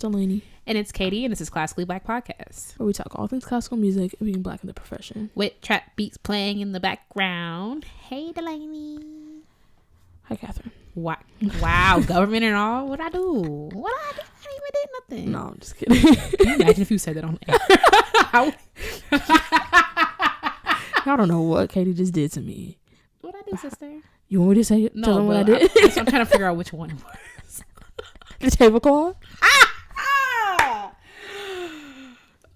Delaney. And it's Katie, and this is Classically Black Podcast, where we talk all things classical music and being black in the profession. with trap beats playing in the background. Hey, Delaney. Hi, Catherine. Wow, government and all? What'd I do? I didn't even did nothing. No, I'm just kidding. Can you imagine if you said that on air? I don't know what Katie just did to me. What'd I do, sister? You want me to say it? No, Tell them what I did? I'm trying to figure out which one it was. The tablecloth?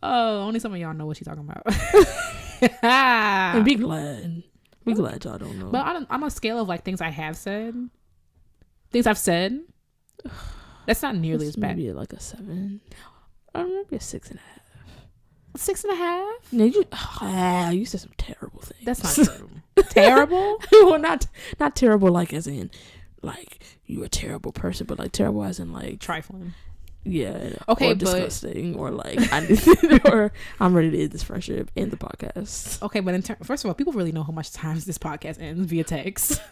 Oh, only some of y'all know what she's talking about. And be glad. Be glad y'all don't know. But on a scale of like things I have said, things I've said, that's not nearly as bad. Maybe like a 7. Or maybe a 6.5. 6.5? No, you said some terrible things. That's not true. Terrible? Well, not terrible like as in like you're a terrible person, but like terrible as in like Trifling. Yeah. Okay, or but disgusting, or like or I'm ready to end this friendship and the podcast. Okay, but first of all, people really know how much times this podcast ends via text.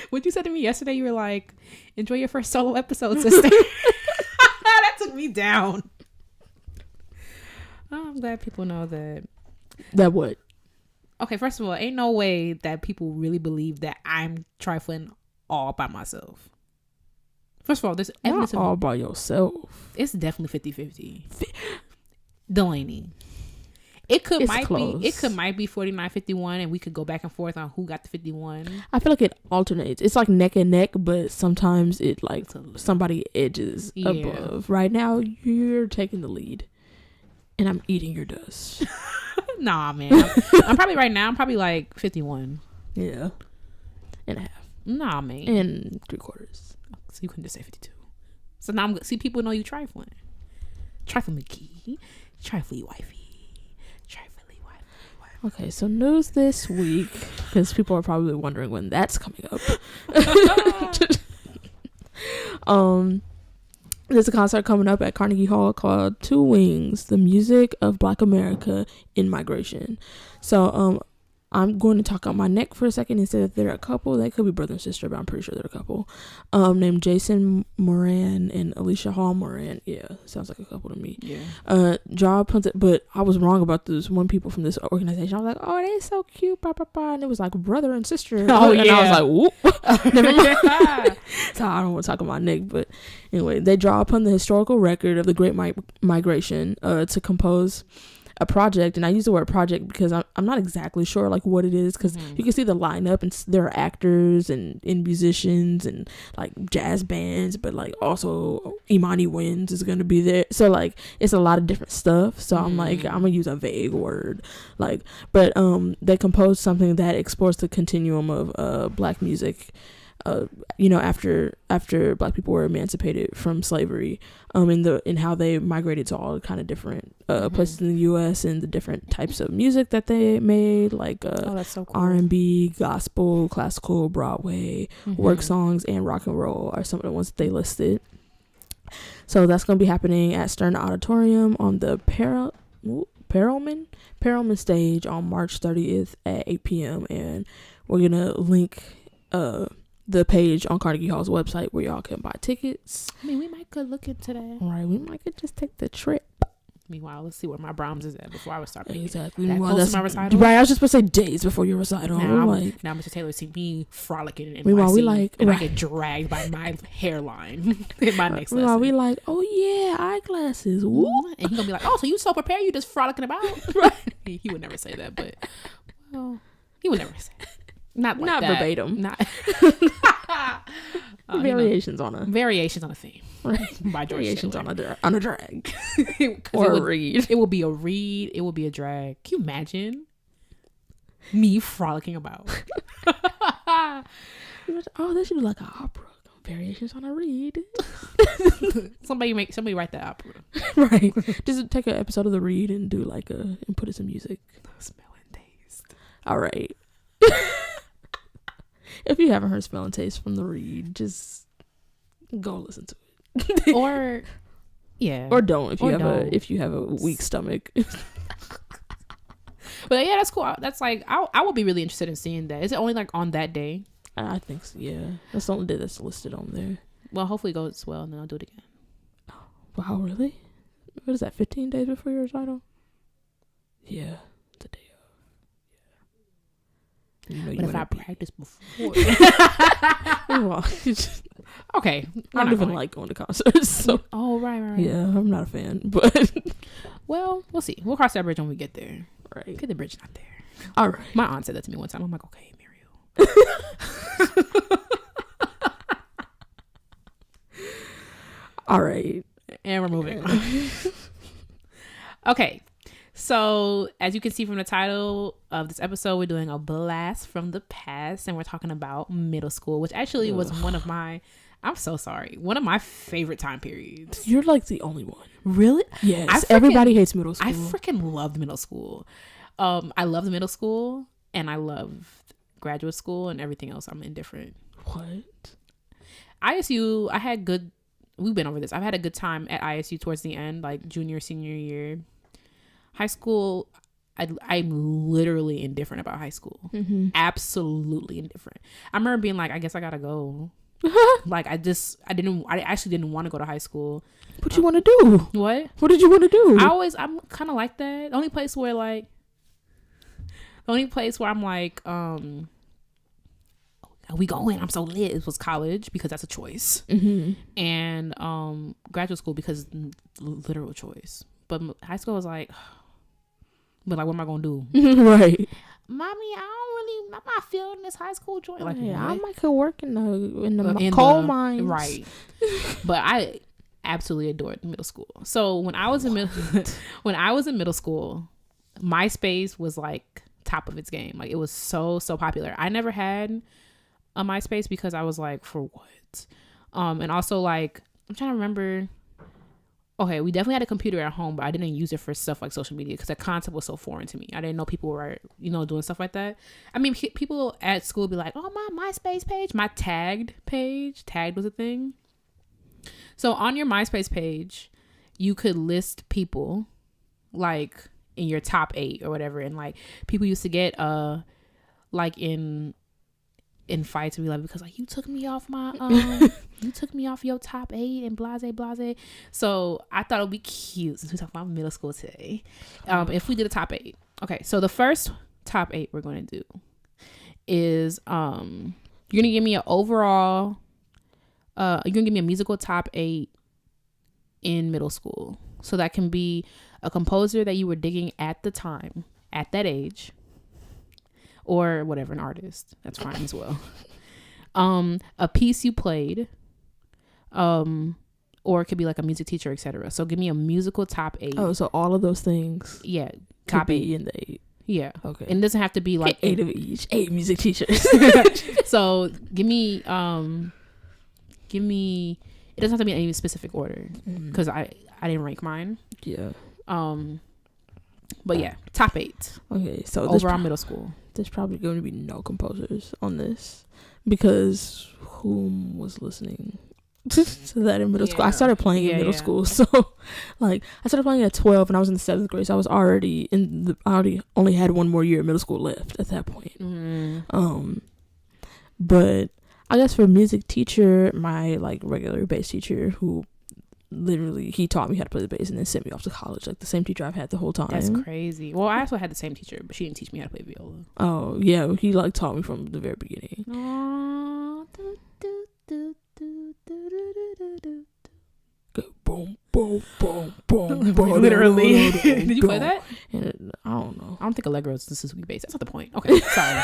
What you said to me yesterday, you were like, "Enjoy your first solo episode, sister." That took me down. Oh, I'm glad people know that. That what? Okay, first of all, ain't no way that people really believe that I'm trifling all by myself. First of all, there's evidence Not all by yourself. It's definitely 50-50. Delaney. It could It's might close. be 49-51, and we could go back and forth on who got the 51. I feel like it alternates. It's like neck and neck, but sometimes it like somebody edges above. Right now, you're taking the lead, and I'm eating your dust. Nah, man. I'm probably right now. I'm probably like 51. Yeah, and a half. Nah, man. And 3/4. So you couldn't just say 52. So now see, people know you trifling. Trifling McGee. Trifling wifey. Trifling wifey. Okay, so news this week, because people are probably wondering when that's coming up. There's a concert coming up at Carnegie Hall called Two Wings: The Music of Black America in Migration. So I'm going to talk out my neck for a second and say that they're a couple. They could be brother and sister, but I'm pretty sure they're a couple. Named Jason Moran and Alicia Hall Moran. Yeah, sounds like a couple to me. Yeah. But I was wrong about this. One people from this organization, I was like, oh, they're so cute, blah, blah, blah. And it was like brother and sister. Oh, and yeah. I was like, whoop. Never mind. So I don't want to talk about Nick, but anyway, they draw upon the historical record of the Great Migration to compose a project. And I use the word project because I'm not exactly sure like what it is, because you can see the lineup and there are actors and musicians and like jazz bands, but like also Imani Winds is going to be there, so like it's a lot of different stuff. So I'm like, I'm gonna use a vague word, like, but they composed something that explores the continuum of black music, after black people were emancipated from slavery, in how they migrated to all kind of different places in the U.S. and the different types of music that they made, like that's so cool. R&B, gospel, classical, Broadway, work songs, and rock and roll are some of the ones that they listed. So that's going to be happening at Stern Auditorium on the Perelman stage on March 30th at 8 p.m. And we're going to link the page on Carnegie Hall's website where y'all can buy tickets. I mean, we might could look into that. All right, we might could just take the trip. Meanwhile, let's see where my Brahms is at before I would start making Exactly. that close to my recital. Right, I was just supposed to say days before your recital. Now Mr. Taylor see me frolicking in NYC, meanwhile, we like, and right. I get dragged by my hairline in my next lesson. Meanwhile, we like, oh yeah, eyeglasses. Woo. And he's gonna be like, oh, so you so prepared, you just frolicking about? Right. He would never say that, but well, he would never say that. Not that. Verbatim. Not variations on a theme. Right. By George variations Taylor. on a drag or a read. It will be a read. It will be a drag. Can you imagine me frolicking about? Oh, they should do like an opera. Variations on a read. Somebody write that opera. Right. Just take an episode of the read and do like and put in some music. Smell and taste. All right. If you haven't heard Smell and Taste from the read, just go listen to it. Or don't if you have a weak stomach. But yeah, that's cool. That's like I would be really interested in seeing that. Is it only like on that day? I think so, yeah. That's the only day that's listed on there. Well, hopefully it goes well and then I'll do it again. Wow, really? What is that, 15 days before your recital? Yeah, the day of. Yeah. But if I practice before. Well, okay. I don't even like going to concerts. So. Oh, right. Yeah, I'm not a fan. But well, we'll see. We'll cross that bridge when we get there. Right. Because the bridge is not there. All right. My aunt said that to me one time. I'm like, okay, Muriel. All right. And we're moving on. Okay. So, as you can see from the title of this episode, we're doing a blast from the past, and we're talking about middle school, which actually was one of my favorite time periods. You're like the only one. Really? Yes. Everybody hates middle school. I freaking loved middle school. I loved middle school, and I loved graduate school, and everything else I'm indifferent. What? ISU, we've been over this. I've had a good time at ISU towards the end, like junior, senior year. High school, I'm literally indifferent about high school. Mm-hmm. Absolutely indifferent. I remember being like, I guess I gotta go. Like I actually didn't want to go to high school. What you want to do? What did you want to do? I'm kind of like that. The only place where I'm like, are we going? I'm so lit. It was college because that's a choice. Mm-hmm. And graduate school because literal choice. But high school was like, but like, what am I gonna do? Right. Mommy, I'm not feeling this high school joint. Like, yeah, I might could work in the coal mines. Right. But I absolutely adored middle school. So when I was in middle school, MySpace was like top of its game. Like it was so popular. I never had a MySpace because I was like, for what? And also like, I'm trying to remember. Okay, we definitely had a computer at home, but I didn't use it for stuff like social media because the concept was so foreign to me. I didn't know people were, doing stuff like that. I mean, people at school would be like, oh, my MySpace page, my tagged was a thing. So on your MySpace page, you could list people like in your top 8 or whatever. And like people used to get like in fights and be like, because like you took me off my you took me off your top 8 and blase. So I thought it would be cute since we talk about middle school today. If we did a top 8. Okay, so the first top 8 we're going to do is you're gonna give me an overall you're gonna give me a musical top 8 in middle school. So that can be a composer that you were digging at the time, at that age. Or whatever, an artist. That's fine as well. A piece you played. Or it could be like a music teacher, etc. So give me a musical top 8. Oh, so all of those things. Yeah. Top 8 in the 8. Yeah. Okay. And it doesn't have to be like 8 of each. 8 music teachers. So give me it doesn't have to be in any specific order. Because I didn't rank mine. Yeah. But yeah, top 8. Okay, so overall middle school. There's probably going to be no composers on this because whom was listening to that in middle school? I started playing in middle school, so like I started playing at 12 and I was in the 7th grade, so I was already I only had one more year of middle school left at that point. But I guess for music teacher, my like regular bass teacher who literally he taught me how to play the bass and then sent me off to college, like the same teacher I've had the whole time. That's crazy. Well, I also had the same teacher, but she didn't teach me how to play viola. Oh yeah, he like taught me from the very beginning. Boom, boom, boom, boom, boom. Literally. Did you play that? And I don't know. I don't think Allegro is the Suzuki bass. That's not the point. Okay, sorry.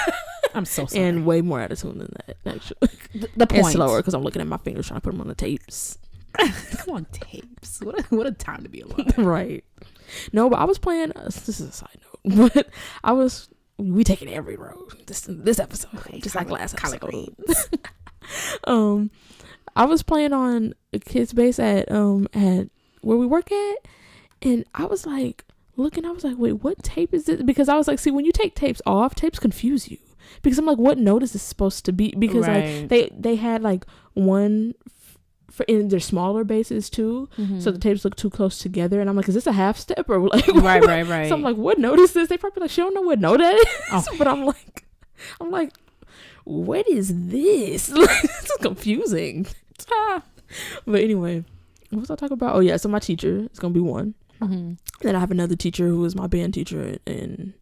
I'm so sorry. And way more out of tune than that, actually. The point. And slower because I'm looking at my fingers trying to put them on the tapes. Come on, tapes. What a time to be alive. Right. No, but I was playing. This is a side note, but we taking every road this episode, okay, just like last episode. I was playing on a kid's bass at where we work at, and I was like looking. I was like, wait, what tape is this? Because I was like, see, when you take tapes off, tapes confuse you. Because I'm like, what note is this supposed to be? Because right. like they had like one. In their smaller basses too, so the tapes look too close together, and I'm like, is this a half step or like right. So I'm like, what note is this? They probably like, she don't know what note that is. Oh. But I'm like, what is this? Like, it's confusing. But anyway, what was I talking about? Oh yeah, so my teacher is gonna be one. Mm-hmm. Then I have another teacher who was my band teacher in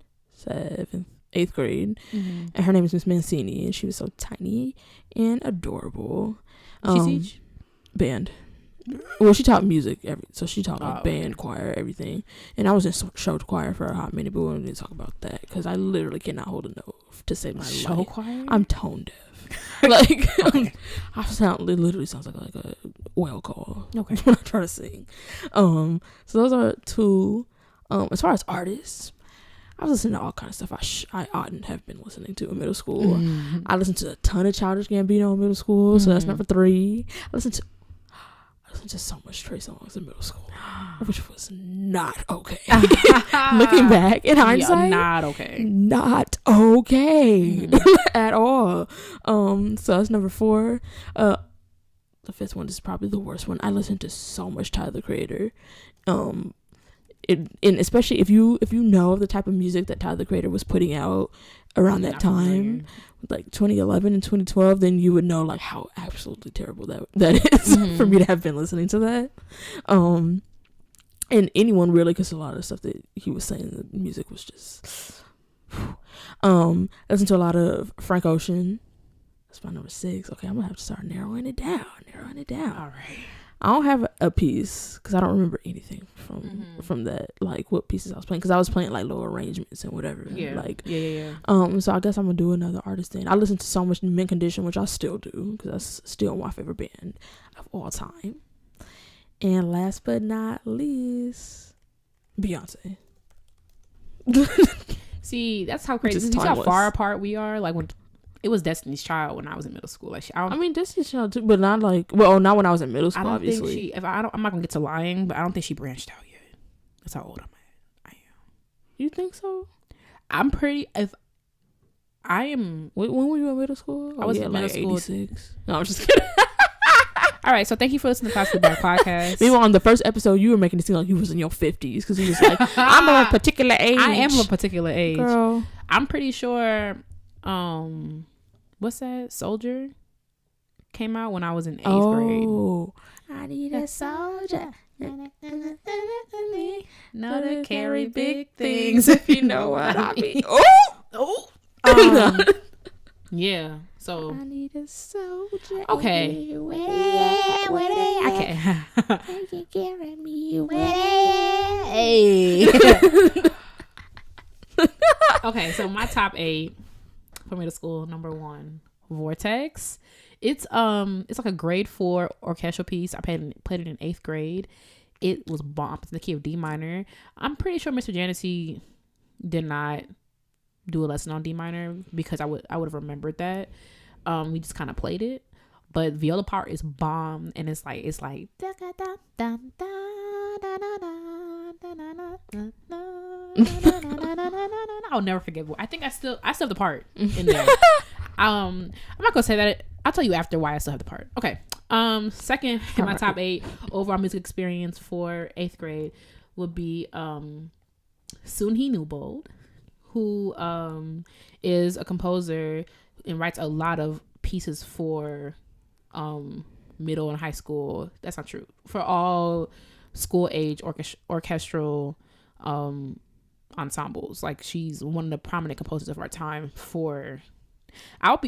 8th grade, Mm-hmm. and her name is Miss Mancini, and she was so tiny and adorable. She teach band. Well, she taught music, so she taught like okay. band, choir, everything. And I was in show choir for a hot minute, but we didn't talk about that because I literally cannot hold a note to save my show life. choir? I'm tone deaf. Like, okay. It literally sounds like a oil call. Okay. When I try to sing. So those are two. As far as artists, I was listening to all kinds of stuff I oughtn't have been listening to in middle school. Mm-hmm. I listened to a ton of Childish Gambino in middle school, so that's number 3. I listened to so much Trey songs in middle school, which was not okay. Looking back in hindsight, not okay. Not okay at all. So that's number 4. The 5th one is probably the worst one. I listened to so much Tyler the Creator. And especially if you know the type of music that Tyler the Creator was putting out around that time, like 2011 and 2012, then you would know like how absolutely terrible that is for me to have been listening to that. And anyone really, because a lot of the stuff that he was saying, the music was just. I listened to a lot of Frank Ocean. That's my number 6. Okay, I'm gonna have to start narrowing it down. All right. I don't have a piece because I don't remember anything from that, like what pieces I was playing, because I was playing like low arrangements and whatever. Yeah. Like, yeah. So I guess I'm gonna do another artist thing. I listen to so much Mint Condition, which I still do because that's still my favorite band of all time. And last but not least, Beyonce. See, that's how crazy. You see how far apart we are. Like when it was Destiny's Child when I was in middle school. Like I mean Destiny's Child too, but not like not when I was in middle school. I don't obviously. think I'm not gonna get to lying, but I don't think she branched out yet. That's how old I am. You think so? I'm pretty. If I am, when were you in middle school? I was in middle school. 86. No, I'm just kidding. All right, so thank you for listening to Classic Black Podcast. Meanwhile, on the first episode, you were making it seem like you was in your 50s because you was like, I'm of a particular age. I am of a particular age. Girl. I'm pretty sure. What's that? Soldier came out when I was in 8th grade. Oh, I need a soldier. Know to carry big things, if you know what I mean. Yeah. So I need a soldier. Okay. Where they at? They can carry me. Hey. Okay, so my top 8 for middle school. Number 1, Vortex. It's like a grade 4 orchestral piece. I played it in 8th grade. It was bomb. It's in the key of D minor. I'm pretty sure Mr. Janessi did not do a lesson on D minor because I would have remembered that. We just kind of played it, but viola part is bomb, and it's like I'll never forget. I think I still have the part in there. I'm not gonna say that. I'll tell you after why I still have the part. Okay. Second in my top 8 overall music experience for 8th grade would be Soonhee Newbold, who is a composer and writes a lot of pieces for middle and high school. That's not true. For all school age orchestral ensembles. Like, she's one of the prominent composers of our time. I'll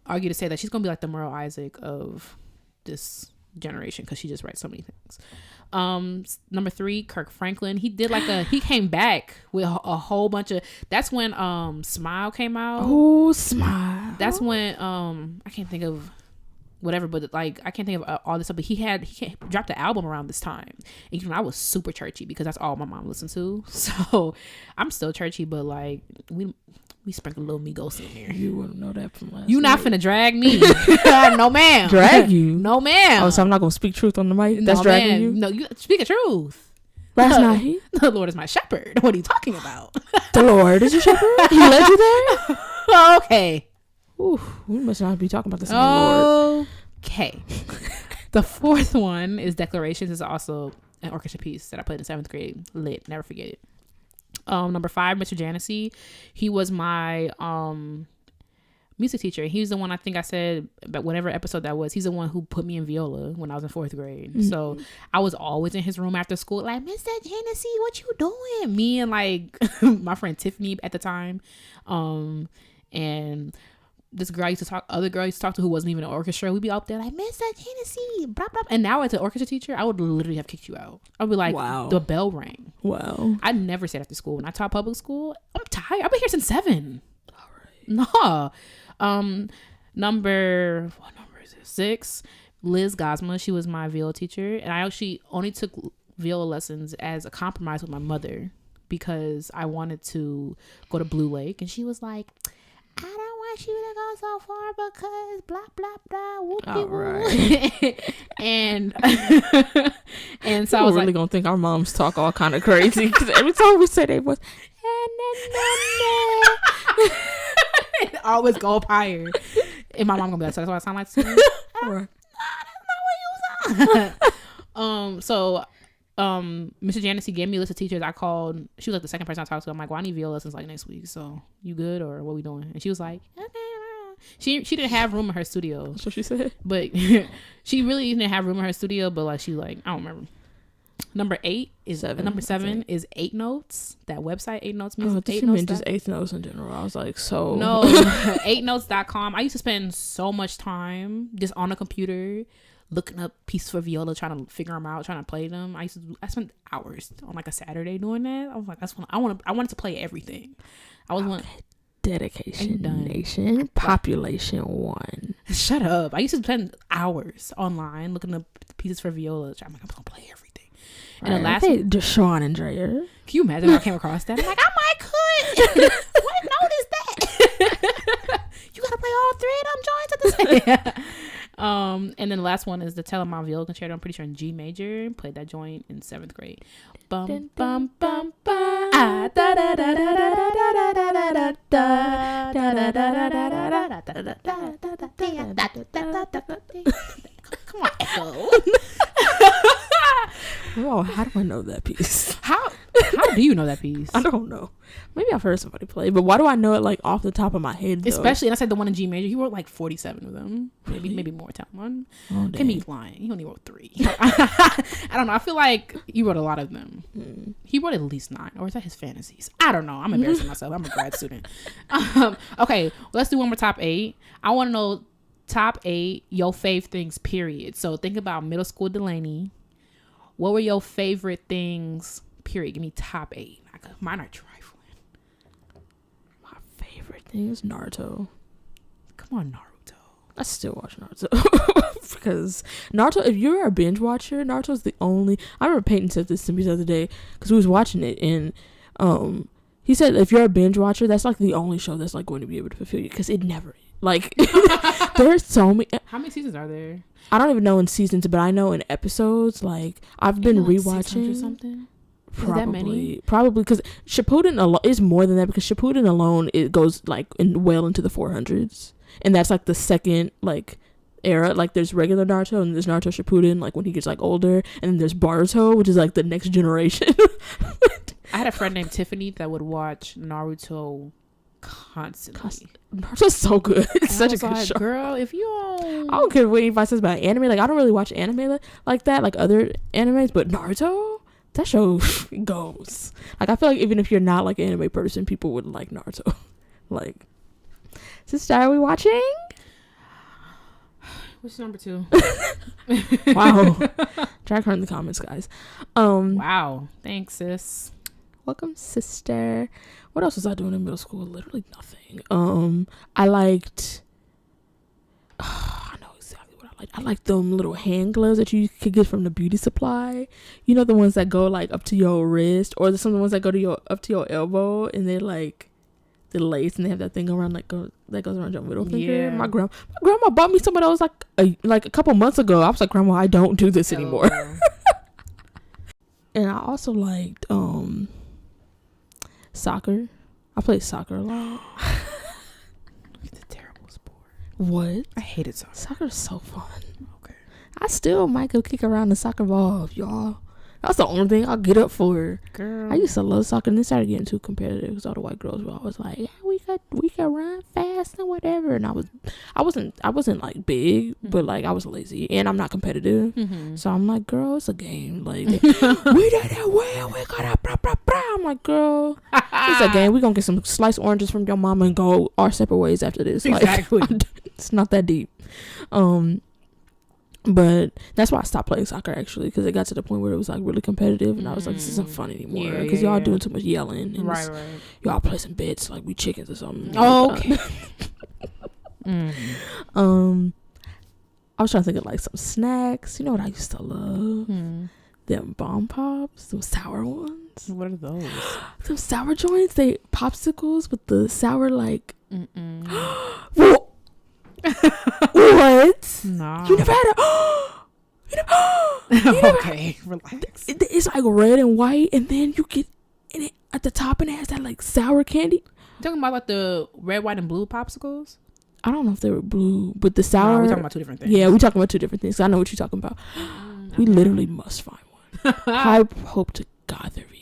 argue to say that she's gonna be like the Merle Isaac of this generation because she just writes so many things. Number 3, Kirk Franklin. He came back with a whole bunch of. That's when Smile came out. Oh, Smile. That's when I can't think of whatever, but like I can't think of all this stuff. But he dropped the album around this time, and I was super churchy because that's all my mom listened to. So I'm still churchy, but like we sprinkle a little Migos in there. You wouldn't know that from last. You not finna drag me? No, ma'am. Drag you? No, ma'am. Oh, so I'm not gonna speak truth on the mic. That's dragging ma'am. you. No, you speak the truth. Last night, the Lord is my shepherd. What are you talking about? The Lord is your shepherd. He led you there. Okay. Ooh, we must not be talking about the same Lord. Okay. The 4th one is Declarations. It's also an orchestra piece that I played in 7th grade. Lit. Never forget it. Number 5, Mr. Janessi. He was my music teacher. He's the one, I think I said, but whatever episode that was, he's the one who put me in viola when I was in 4th grade. Mm-hmm. So I was always in his room after school, like, Mr. Hennessy, what you doing? Me and like my friend Tiffany at the time, and this girl I used to talk, other girl I used to talk to who wasn't even an orchestra. We'd be up there like, Mr. Hennessy, blah blah. And now as an orchestra teacher, I would literally have kicked you out. I'd be like, wow, the bell rang. Wow. I never stayed after school. When I taught public school, I'm tired. I've been here since 7. All right. No. Number 6, Liz Gosma. She was my viola teacher, and I actually only took viola lessons as a compromise with my mother because I wanted to go to Blue Lake, and she was like, I don't want you to go so far because blah blah blah whoopie right. and so I was really gonna think our moms talk all kind of crazy because every time we say they was it always go up higher, and my mom gonna be like, so that's what I sound like to you? That's not what you sound. Mr. Janice, he gave me a list of teachers. I called. She was like the second person I talked to. I'm like, well, I need viola lessons like next week. So you good or what we doing? And she was like, okay. She didn't have room in her studio. That's what she said. But she really didn't have room in her studio. But like she like, I don't remember. Number 7 is 8 Notes. That website, 8 Notes Music. 8 Notes. Just 8 Notes in general. I was like, so no, 8notes.com. I used to spend so much time just on a computer looking up pieces for viola, trying to figure them out, trying to play them. I spent hours on like a Saturday doing that. I was like, that's when I wanted to play everything. I was one dedication nation population 1. Shut up. I used to spend hours online looking up pieces for viola. I'm like, I'm gonna play everything. And the last one, Deshaun and Drea. Can you imagine if I came across that? I'm like, I might could. What note is that? You gotta play all 3 of them joints at the same. And then the last one is the Telemann Viola Concerto. I'm pretty sure in G major. Played that joint in 7th grade. Bum bum bum bum. Da da da da da da da da da da da da. Come on, Echo. Oh, how do I know that piece? How do you know that piece? I don't know. Maybe I've heard somebody play, but why do I know it like off the top of my head? Though? Especially, and I said the one in G major. He wrote like 47 of them. Maybe more. Tell one. Oh, can be lying. He only wrote 3. I don't know. I feel like he wrote a lot of them. He wrote at least 9, or is that his fantasies? I don't know. I'm embarrassing myself. I'm a grad student. Okay, let's do one more top 8. I want to know top 8 your fave things. Period. So think about middle school Delaney. What were your favorite things? Period. Give me top 8. Mine are trifling. My favorite thing is Naruto. Come on, Naruto. I still watch Naruto because Naruto. If you're a binge watcher, Naruto's the only. I remember Peyton said this to me the other day because we was watching it, and he said if you're a binge watcher, that's like the only show that's like going to be able to fulfill you because it never like. There's so many. How many seasons are there? I don't even know in seasons, but I know in episodes. Like I've been rewatching. Or something. Probably because Shippuden is more than that because Shippuden alone it goes like well into the 400s, and that's like the second like era. Like there's regular Naruto and there's Naruto Shippuden like when he gets like older, and then there's Boruto which is like the next generation. I had a friend named Tiffany that would watch Naruto constantly. Naruto's so good. It's such a good show. Girl, if you I don't care what anybody says about anime. Like I don't really watch anime like that, like other animes, but Naruto. That show goes. Like, I feel like even if you're not, like, an anime person, people would like Naruto. Like, sister, are we watching? What's number 2? Wow. Drag her in the comments, guys. Wow. Thanks, sis. Welcome, sister. What else was I doing in middle school? Literally nothing. I liked... I know exactly what I liked. I liked them little hand gloves that you could get from the beauty supply. You know, the ones that go like up to your wrist, or some of the ones that go to up to your elbow, and they're like the lace, and they have that thing around that goes around your middle finger. Yeah. My grandma bought me some of those like a couple months ago. I was like, Grandma, I don't do this anymore. And I also liked soccer. I played soccer a lot. It's a terrible sport. What? I hated soccer. Soccer is so fun. Okay. I still might go kick around the soccer ball, y'all. That's the only thing I'll get up for. Girl, I used to love soccer, and then started getting too competitive because all the white girls were always like, "Yeah, we could run fast and whatever." And I wasn't like big, but like I was lazy, and I'm not competitive. So I'm like, "Girl, it's a game. Like we did it well. We gotta blah blah blah." I'm like, "Girl, it's a game. We gonna get some sliced oranges from your mama and go our separate ways after this." Like, exactly. it's not that deep. But that's why I stopped playing soccer, actually, because it got to the point where it was like really competitive, and I was like, this isn't fun anymore because y'all doing too much yelling, and right. y'all play some bits like we chickens or something. Oh, okay. I was trying to think of like some snacks. You know what I used to love? Them bomb pops, those sour ones. What are those? Those sour joints. They popsicles with the sour like. What? No. You never had Okay, relax. It's like red and white, and then you get in it at the top, and it has that like sour candy. You talking about like the red, white, and blue popsicles? I don't know if they were blue, but the sour. No, we're talking about two different things. Yeah, we're talking about two different things. I know what you're talking about. We literally must find one. I hope to God they're vegan.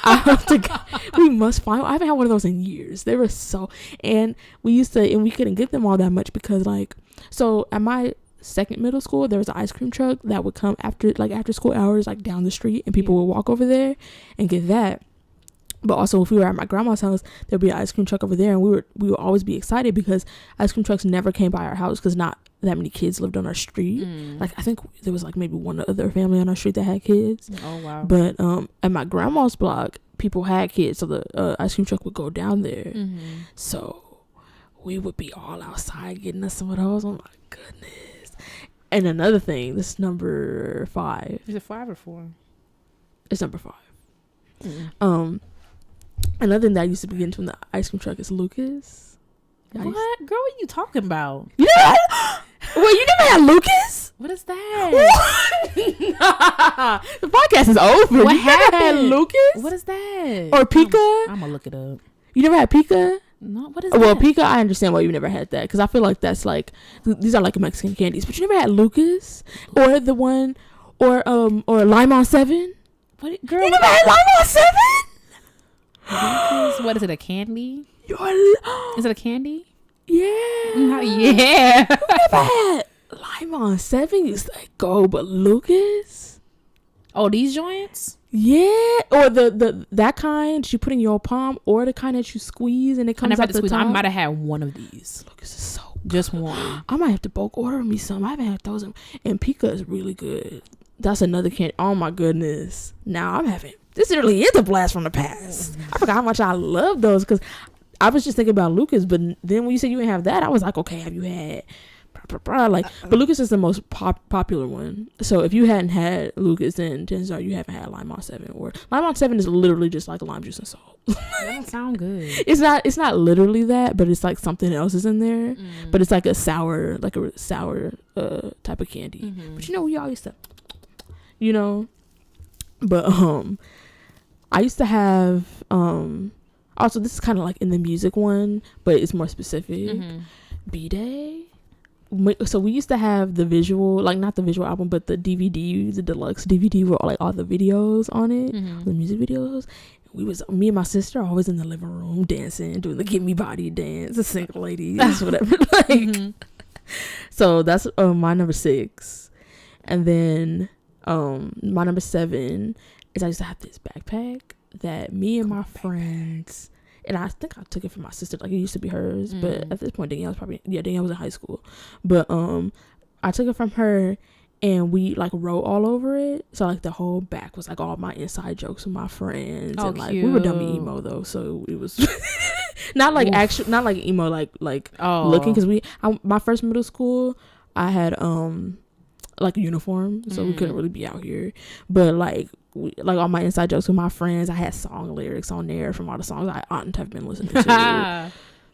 I hope to God we must find one. I haven't had one of those in years. They were so, and we couldn't get them all that much because like, so at my second middle school, there was an ice cream truck that would come after school hours, like down the street, and people would walk over there and get that. But also, if we were at my grandma's house, there'd be an ice cream truck over there, and we would always be excited because ice cream trucks never came by our house because not that many kids lived on our street. Like I think there was like maybe one other family on our street that had kids. Oh wow! But at my grandma's block, people had kids, so the ice cream truck would go down there. So we would be all outside getting us some of those. Oh my goodness! And another thing, this is number 5. Is it 5 or 4? It's number 5. Another thing that I used to be getting from the ice cream truck is Lucas. What? Girl, what are you talking about? You never had Lucas? What is that? The podcast is over. What you happened? Never had Lucas? What is that? Or Pika? I'm gonna look it up. You never had Pika? No, what is Well, that? Pika, I understand why you never had that because I feel like that's like these are like Mexican candies. But you never had Lucas or the one or Lime on 7? What, girl? You never had Lime on 7? Lucas? What is it? A candy? Is it a candy? Yeah. Yeah. You never had Lime on 7? You like go, but Lucas? Oh, these joints? Yeah, or the that kind you put in your palm, or the kind that you squeeze and it comes out the top. I might have had one of these. Lucas is so good. Just one. I might have to bulk order me some. I haven't had those. And Pika is really good. That's another candy. Oh my goodness. Now I'm having this really is a blast from the past. I forgot how much I love those because I was just thinking about Lucas, but then when you said you didn't have that, I was like, okay, have you had? Like, but Lucas is the most popular one. So if you hadn't had Lucas, then chances are you haven't had Lime on 7. Or Lime on 7 is literally just like lime juice and salt. That don't sound good. It's not literally that, but it's like something else is in there. But it's like a sour type of candy. But we all used to, But I used to have also this is kind of like in the music one, but it's more specific. B-Day. So we used to have the visual, like not the visual album, but the DVD, the deluxe DVD with like all the videos on it, the music videos. Me and my sister always in the living room dancing, doing the Get Me Body dance, the single ladies, whatever. So that's my number 6, and then my number 7 is I used to have this backpack that me and my friends. And I think I took it from my sister. Like, it used to be hers. But at this point, Danielle was in high school. But I took it from her, and we, like, wrote all over it. So, like, the whole back was, like, all my inside jokes with my friends. Oh, and, like, cute. we were dummy emo, though. So, it was not, like, actual, not, like, emo, like looking. Because my first middle school, I had, like, a uniform. So, we couldn't really be out here. But, like all my inside jokes with my friends, I had song lyrics on there from all the songs I oughtn't have been listening to.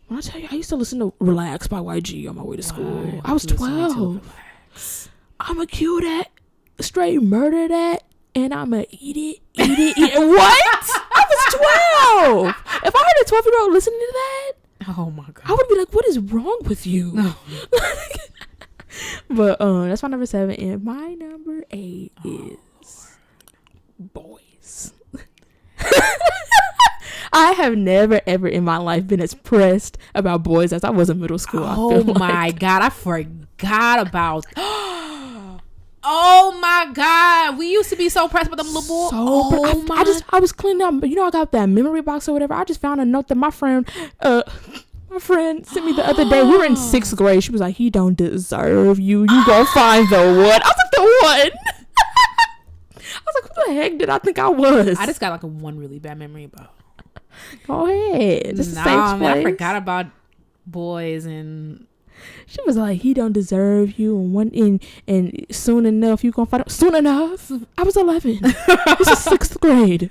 When I tell you, I used to listen to Relax by YG on my way to school. I was 12. I'ma kill that, straight murder that, and I'ma eat it. What? I was 12. If I heard a 12-year-old listening to that, oh my god, I would be like, what is wrong with you? No. But that's my number 7, and my number 8 is boys. I have never ever in my life been as pressed about boys as I was in middle school. Oh my God, I forgot about. Oh my God, we used to be so pressed with them little boys. I was cleaning up, but I got that memory box or whatever. I just found a note that my friend sent me the other day. We were in 6th grade. She was like, "He don't deserve you. You gonna find the one." I was like, "The one." I was like, "Who the heck did I think I was?" I just got like one really bad memory about. Go ahead. Just a safe place. I forgot about boys, and she was like, "He don't deserve you, and soon enough you gonna find out." Soon enough, I was 11. This is 6th grade.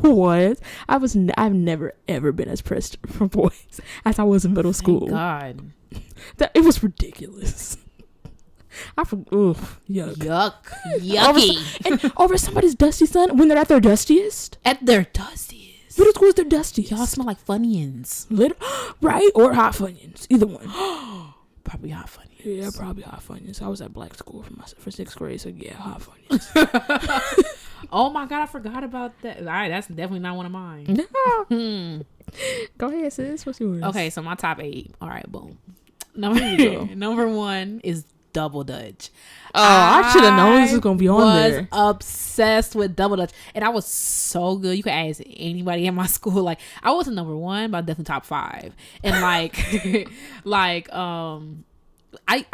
What? I've never ever been as pressed for boys as I was in middle school. God, it was ridiculous. Yucky. Over somebody's dusty son when they're at their dustiest. Middle school is their dustiest. Y'all smell like Funyuns. Right? Or hot Funyuns. Either one. Probably hot Funyuns. Yeah, probably hot Funyuns. I was at black school for 6th grade, so yeah, hot Funyuns. Oh my God, I forgot about that. All right, that's definitely not one of mine. Go ahead, sis. What's yours? Okay, so my top 8. All right, boom. Number 1 is Double Dutch. Oh, I should have known this was gonna be on there. I was obsessed with Double Dutch, and I was so good. You could ask anybody in my school. Like, I wasn't number 1, but I'm definitely top 5. And I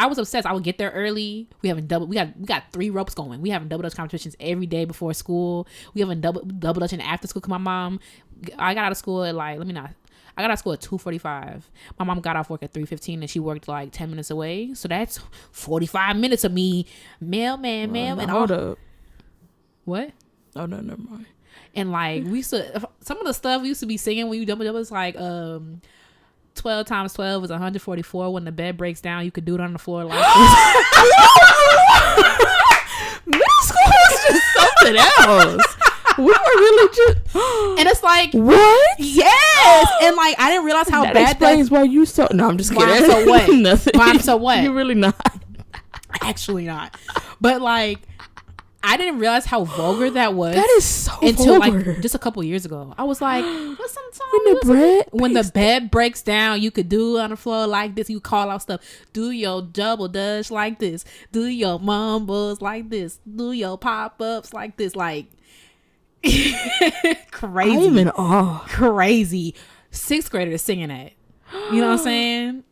was obsessed. I would get there early. We got 3 ropes going. We having Double Dutch competitions every day before school. We having double Dutch in after school. Cause my mom, I got out of school at I got out of school at 2:45. My mom got off work at 3:15, and she worked like 10 minutes away. So that's 45 minutes of me, mailman. And hold up. What? Oh no, never mind. And like we used to, some of the stuff we used to be singing when you double is like 12 times 12 is 144. When the bed breaks down, you could do it on the floor like this. Middle school was just something else. We were really just, and it's like, what? Yes. And like I didn't realize how that bad explains why you so. No, I'm just kidding. So what? Nothing. Mom, so what? You're really not. Actually not. But like, I didn't realize how vulgar that was. That is so until vulgar. Like just a couple years ago. I was like, what's some time? When the bed breaks down, you could do it on the floor like this. You call out stuff. Do your double dutch like this. Do your mumbles like this. Do your pop ups like this. Like. Crazy. I'm in awe. Crazy. 6th graders singing that. You know what I'm saying?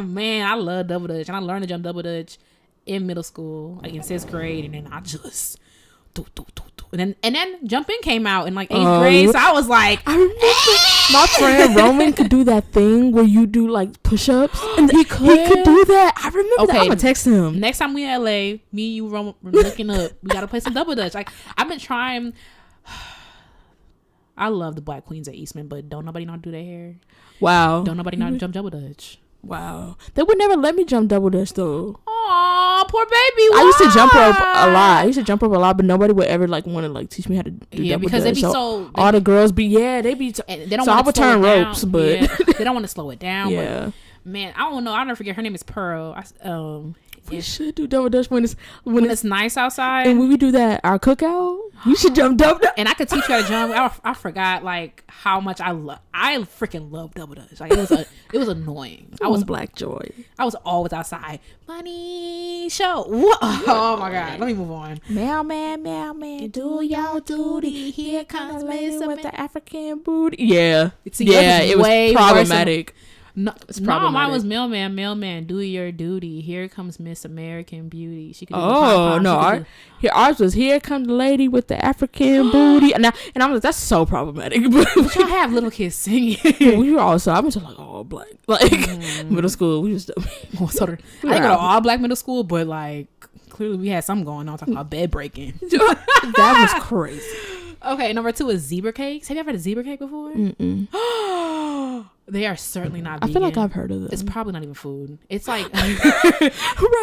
Man, I love double dutch, and I learned to jump double dutch in middle school, like in 6th grade, and then I just and then jumping came out in like 8th grade. So I was like, I remember my friend Roman could do that thing where you do like push-ups, and he could do that. I remember that. I'm gonna text him next time we in LA. Me and you, Roman, we're looking up. We gotta play some double dutch. Like I've been trying. I love the black queens at Eastman, but don't nobody know how to do their hair. Wow. Don't nobody know how to jump double dutch. Wow. They would never let me jump double dutch though. Aw, poor baby. Why? I used to jump rope a lot. But nobody would ever like want to like teach me how to do double dutch. Because they be so all the girls be they be and they don't so I would turn ropes, but they don't want to slow it down. Yeah. But, man, I don't know. I'll never forget. Her name is Pearl. We should do double dutch when it's nice outside. And when we do that, our cookout, you should jump double dutch. And I could teach you how to jump. I forgot like how much I freaking love double dutch. Like it was annoying. I was black joy. I was always outside. Money show. What? Oh my God. Let me move on. Mailman, do y'all duty. Here comes Miss with the African booty. Yeah. It was problematic. No, mine was mailman, do your duty. Here comes Miss American Beauty. She could do ours was here comes the lady with the African booty. And I'm like, that's so problematic. But y'all have little kids singing. We were also, I was just like all black, like middle school. We was, I didn't go to all black middle school, but like clearly we had something going on talking about bed breaking. That was crazy. Okay, number 2 is zebra cakes. Have you ever had a zebra cake before? Mm-mm. They are certainly not vegan. I feel like I've heard of them. It's probably not even food. It's like right.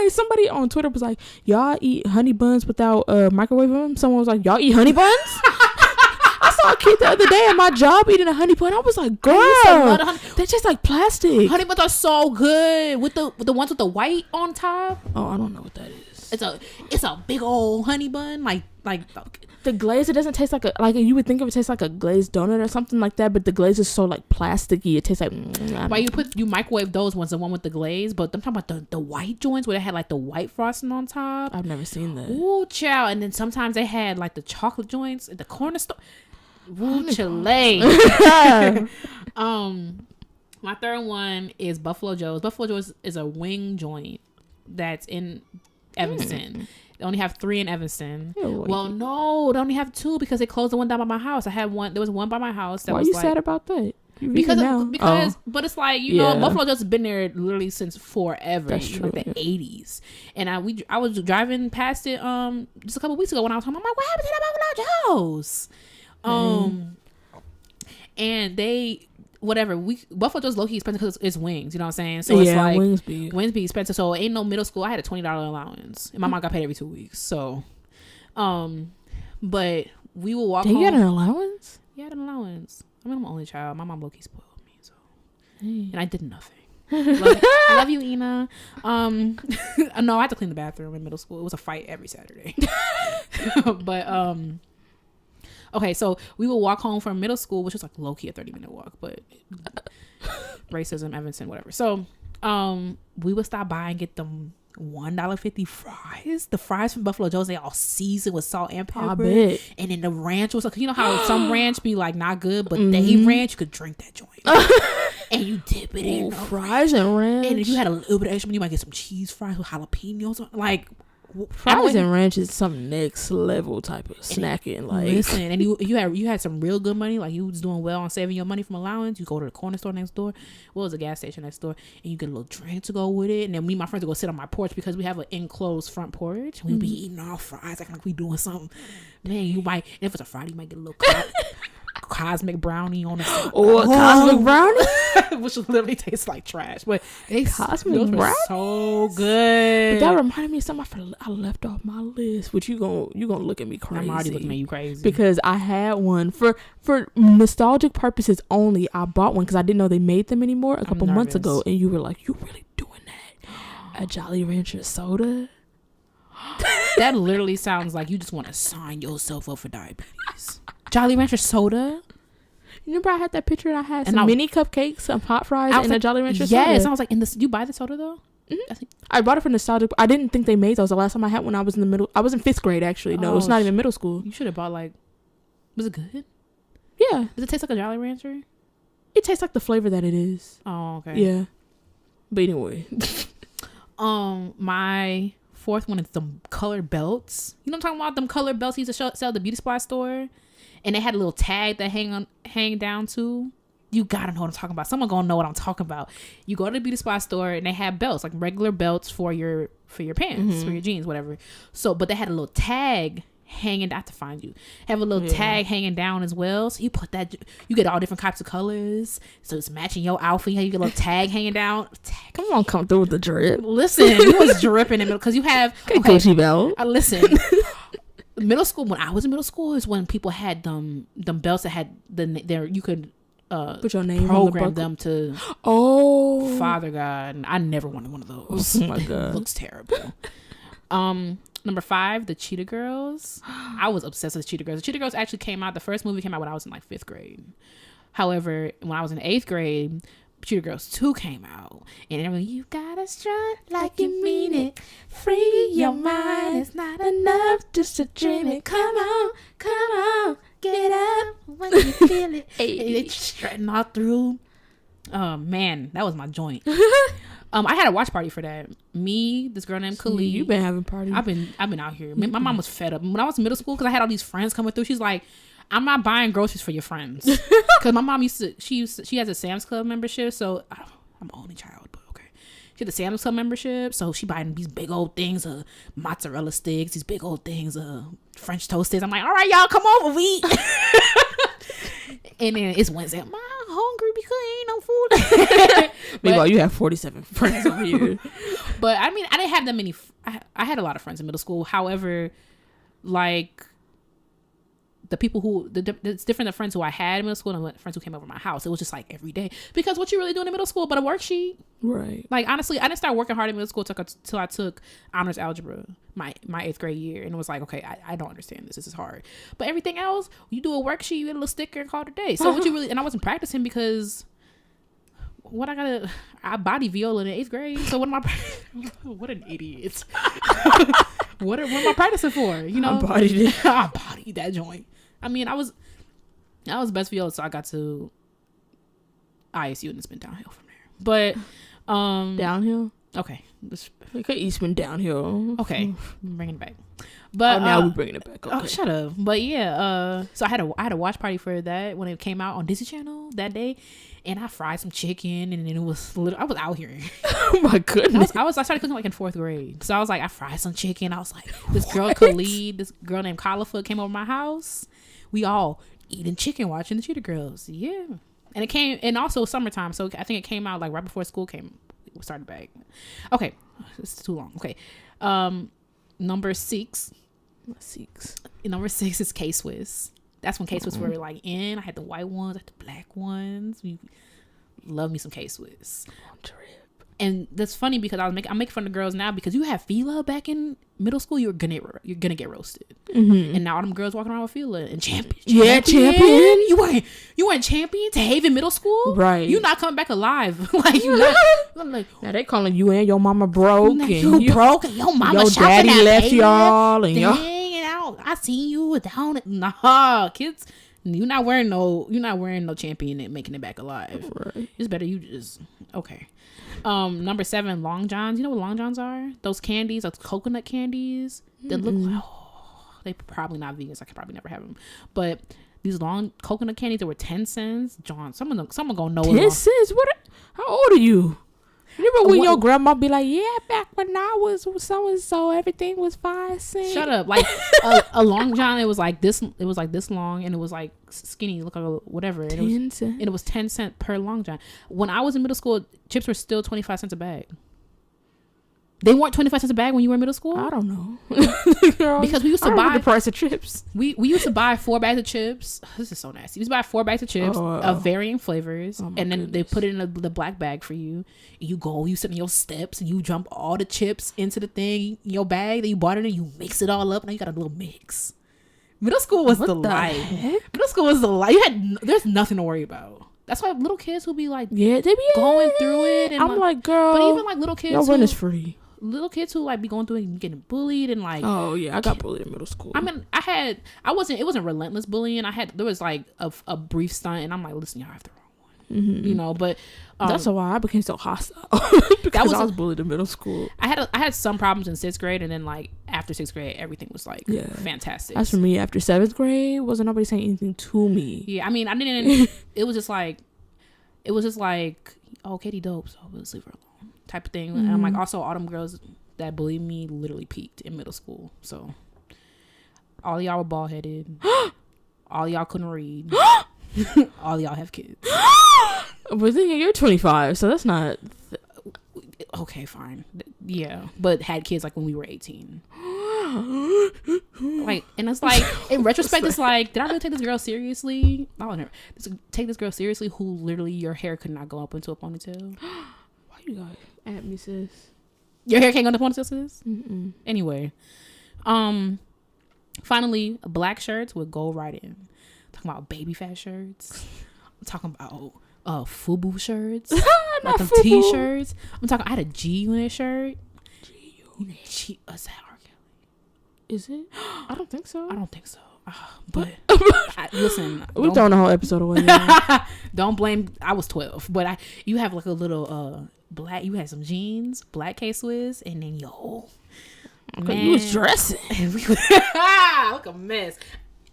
Somebody on Twitter was like, y'all eat honey buns without microwaving them. Someone was like, y'all eat honey buns? I saw a kid the other day at my job eating a honey bun. I was like, girl, they taste like plastic. Honey buns are so good with the ones with the white on top. Oh, I don't know what that is. It's a big old honey bun, like the glaze. It doesn't taste like you would think it would taste like a glazed donut or something like that, but the glaze is so like plasticky. It tastes like. Why you microwave those ones, the one with the glaze, but I'm talking about the white joints where they had like the white frosting on top. I've never seen that. Ooh, chow. And then sometimes they had like the chocolate joints at the corner store. Ooh, Chile. My third one is Buffalo Joe's. Buffalo Joe's is a wing joint that's in Evanston. They only have 3 in Evanston. Well, no, they only have 2 because they closed the one down by my house. I had one. There was one by my house. Why was you sad about that? Because but it's like, you know, Buffalo Joe's has been there literally since forever. That's true. Like the 80s. And I was driving past it just a couple weeks ago when I was home. I'm like, what happened to that Buffalo Joe's? And they Buffalo Joe's low key expensive because it's wings, you know what I'm saying? So it's like wings be expensive. So ain't no middle school. I had a $20 allowance, and my mom got paid every 2 weeks. So, but we will walk home. You had an allowance? Yeah, I had an allowance. I mean, I'm an only child. My mom low key spoiled me, so and I did nothing. Love you, Ina. No, I had to clean the bathroom in middle school. It was a fight every Saturday. But okay, so we would walk home from middle school, which was like low-key a 30-minute walk, but racism, Evanston, whatever. So we would stop by and get them $1.50 fries. The fries from Buffalo Joe's, they all seasoned with salt and pepper. I bet. And then the ranch was like, you know how some ranch be like not good, but they ranch, you could drink that joint. And you dip it in fries and ranch. And if you had a little bit of extra money, you might get some cheese fries with jalapenos. Like, fries and ranch is some next level type of snacking. Like, listen, and you had some real good money. Like, you was doing well on saving your money from allowance. You go to the corner store next door. Well, it was a gas station next door, and you get a little drink to go with it. And then me and my friends would go sit on my porch because we have an enclosed front porch. We'd be eating our fries like we doing something. Man, you might, if it's a Friday, you might get a little cosmic brownie on it. Cosmic brownie, which literally tastes like trash, but cosmic brownie so good. But that reminded me of something I left off my list. Which you gonna look at me crazy? I'm already looking at you crazy because I had one for nostalgic purposes only. I bought one because I didn't know they made them anymore a couple months ago, and you were like, "You really doing that?" A Jolly Rancher soda. That literally sounds like you just want to sign yourself up for diabetes. Jolly Rancher soda. You remember I had that picture and I had some mini cupcakes, some hot fries, and a Jolly Rancher soda? Yes, I was like, you buy the soda though? Mm-hmm. I bought it for nostalgic. I didn't think they made those. The last time I had one, I was in the middle. I was in 5th grade actually. No, it's not even middle school. You should have bought was it good? Yeah. Does it taste like a Jolly Rancher? It tastes like the flavor that it is. Oh, okay. Yeah. But anyway. My 4th one is them colored belts. You know what I'm talking about? Them colored belts he used to sell at the beauty supply store. And they had a little tag that hang down too. You gotta know what I'm talking about. Someone gonna know what I'm talking about. You go to the beauty supply store and they have belts, like regular belts for your pants, for your jeans, whatever. So, but they had a little tag hanging. I have to find you. Have a little tag hanging down as well. So you put that. You get all different types of colors. So it's matching your outfit. You get a little tag hanging down. Come through with the drip. Listen, you was dripping in the middle because you have Gucci belt. Listen. Middle school, when I was in middle school, is when people had them belts that had you could put your name program on the them to Father God. And I never wanted one of those. Oh my God. Looks terrible. Number 5, the Cheetah Girls. I was obsessed with Cheetah Girls. The Cheetah Girls actually came out. The first movie came out when I was in 5th grade. However, when I was in 8th grade, Cheetah Girls 2 came out, and everyone, you gotta strut like you mean it, free your mind, it's not enough just to dream it, come on, get up when you feel it. They strutting all through. Man, that was my joint. I had a watch party for that. Me, this girl named Khalid. You been having parties? I've been out here. My mom was fed up when I was in middle school because I had all these friends coming through. She's like, I'm not buying groceries for your friends, because my mom she has a Sam's Club membership, so I'm an only child, but okay. She had the Sam's Club membership, so she buying these big old things of mozzarella sticks, these big old things of French toast sticks. I'm like, all right, y'all, come over, we eat. And then it's Wednesday. I'm hungry because ain't no food. Meanwhile, you have 47 friends over here. But I mean, I didn't have that many. I had a lot of friends in middle school. However, like, the people who it's different than friends who I had in middle school and friends who came over my house. It was just like every day, because what you really doing in middle school but a worksheet, right? Like honestly, I didn't start working hard in middle school till I took honors algebra my 8th grade year, and it was like, okay, I don't understand this is hard. But everything else, you do a worksheet, you get a little sticker and call it a day. So what you really, and I wasn't practicing because I bodied Viola in the 8th grade. So what am I? What an idiot. What am I practicing for? You know, I bodied it. I bodied that joint. I mean, I was best Viola, so I got to ISU, and it's been downhill from there. But downhill. Okay, Eastman downhill. Okay, bringing it back. But now we're bringing it back. Okay. Oh, shut up. But yeah, so I had a watch party for that when it came out on Disney Channel that day, and I fried some chicken, and then it was I was out here. Oh my goodness! I started cooking like in 4th grade, so I was like, I fried some chicken. I was like, this girl Khalid, this girl named Califoot came over my house. We all eating chicken, watching the Cheetah Girls. Yeah, and it came, and also summertime, so I think it came out like right before school started back. Okay, it's too long. Okay, number 6. Number 6 is K-Swiss. That's when K-Swiss were like in. I had the white ones, I had the black ones. We love me some K-Swiss. And that's funny because I'm making fun of the girls now, because you have Fila back in middle school, you're gonna get roasted. And now all them girls walking around with Fila and champion. You weren't champion to Haven Middle School, right? You not coming back alive. Like you not. Like, now they calling you and your mama broke, and you broke, and your mama your daddy left y'all, and I seen you down. Nah, kids. You're not wearing no champion and making it back alive. Right. It's better you just okay. Number 7, Long Johns. You know what Long Johns are? Those candies, those coconut candies that look like, they probably not vegans. I could probably never have them. But these long coconut candies that were 10 cents. John, someone gonna know 10 cents? How old are you? Remember when your grandma be like, yeah, back when I was so and so, everything was 5 cents. Shut up. Like a Long John, it was like this long, and it was like skinny, look like whatever. And 10 cents. And it was 10 cents per Long John. When I was in middle school, chips were still 25 cents a bag. They weren't 25 cents a bag when you were in middle school? I don't know. Girl, because we used to buy the price of chips. We used to buy 4 bags of chips. This is so nasty. We used to buy 4 bags of chips of varying flavors, and then they put it in the black bag for you. And you sit on your steps, and you dump all the chips into the thing in your bag that you bought it in. You mix it all up, and you got a little mix. Middle school was the life. Middle school was the life. There's nothing to worry about. That's why little kids will be like, yeah, they be going through it. And I'm like, girl, but even like little kids, your rent is free. Little kids who like be going through it and getting bullied and like, oh yeah, I got bullied in middle school. I mean, it wasn't relentless bullying. There was like a brief stunt, and I'm like, listen, y'all have the wrong one, you know. But that's why I became so hostile because I was bullied in middle school. I had some problems in 6th grade, and then like after 6th grade, everything was like fantastic. As for me, after 7th grade, wasn't nobody saying anything to me. Yeah, I mean, I didn't. It was just like, oh, Katie dope, so let's leave her alone type of thing. And I'm like, also all them girls that bullied me literally peaked in middle school. So all y'all were bald headed. All y'all couldn't read. All y'all have kids. But then you're 25, so that's not okay, fine. Yeah, but had kids like when we were 18. Like, and it's like, in retrospect, it's like, did I really take this girl seriously? I would never take this girl seriously who literally your hair could not go up into a ponytail. Why you got at me, sis? Your hair can't go into a ponytail, sis? Mm-mm. Anyway, finally, black shirts would go right in. I'm talking about baby fat shirts. I'm talking about FUBU shirts. Like them t-shirts. I'm talking, I had a G-Unit shirt. G-Unit. Is that R. Kelly? Is it? I don't think so. But listen, we're throwing the whole episode away. Don't blame. I was 12, but you have like a little black. You had some jeans, black K-Swiss, and then you was dressing. Look a mess.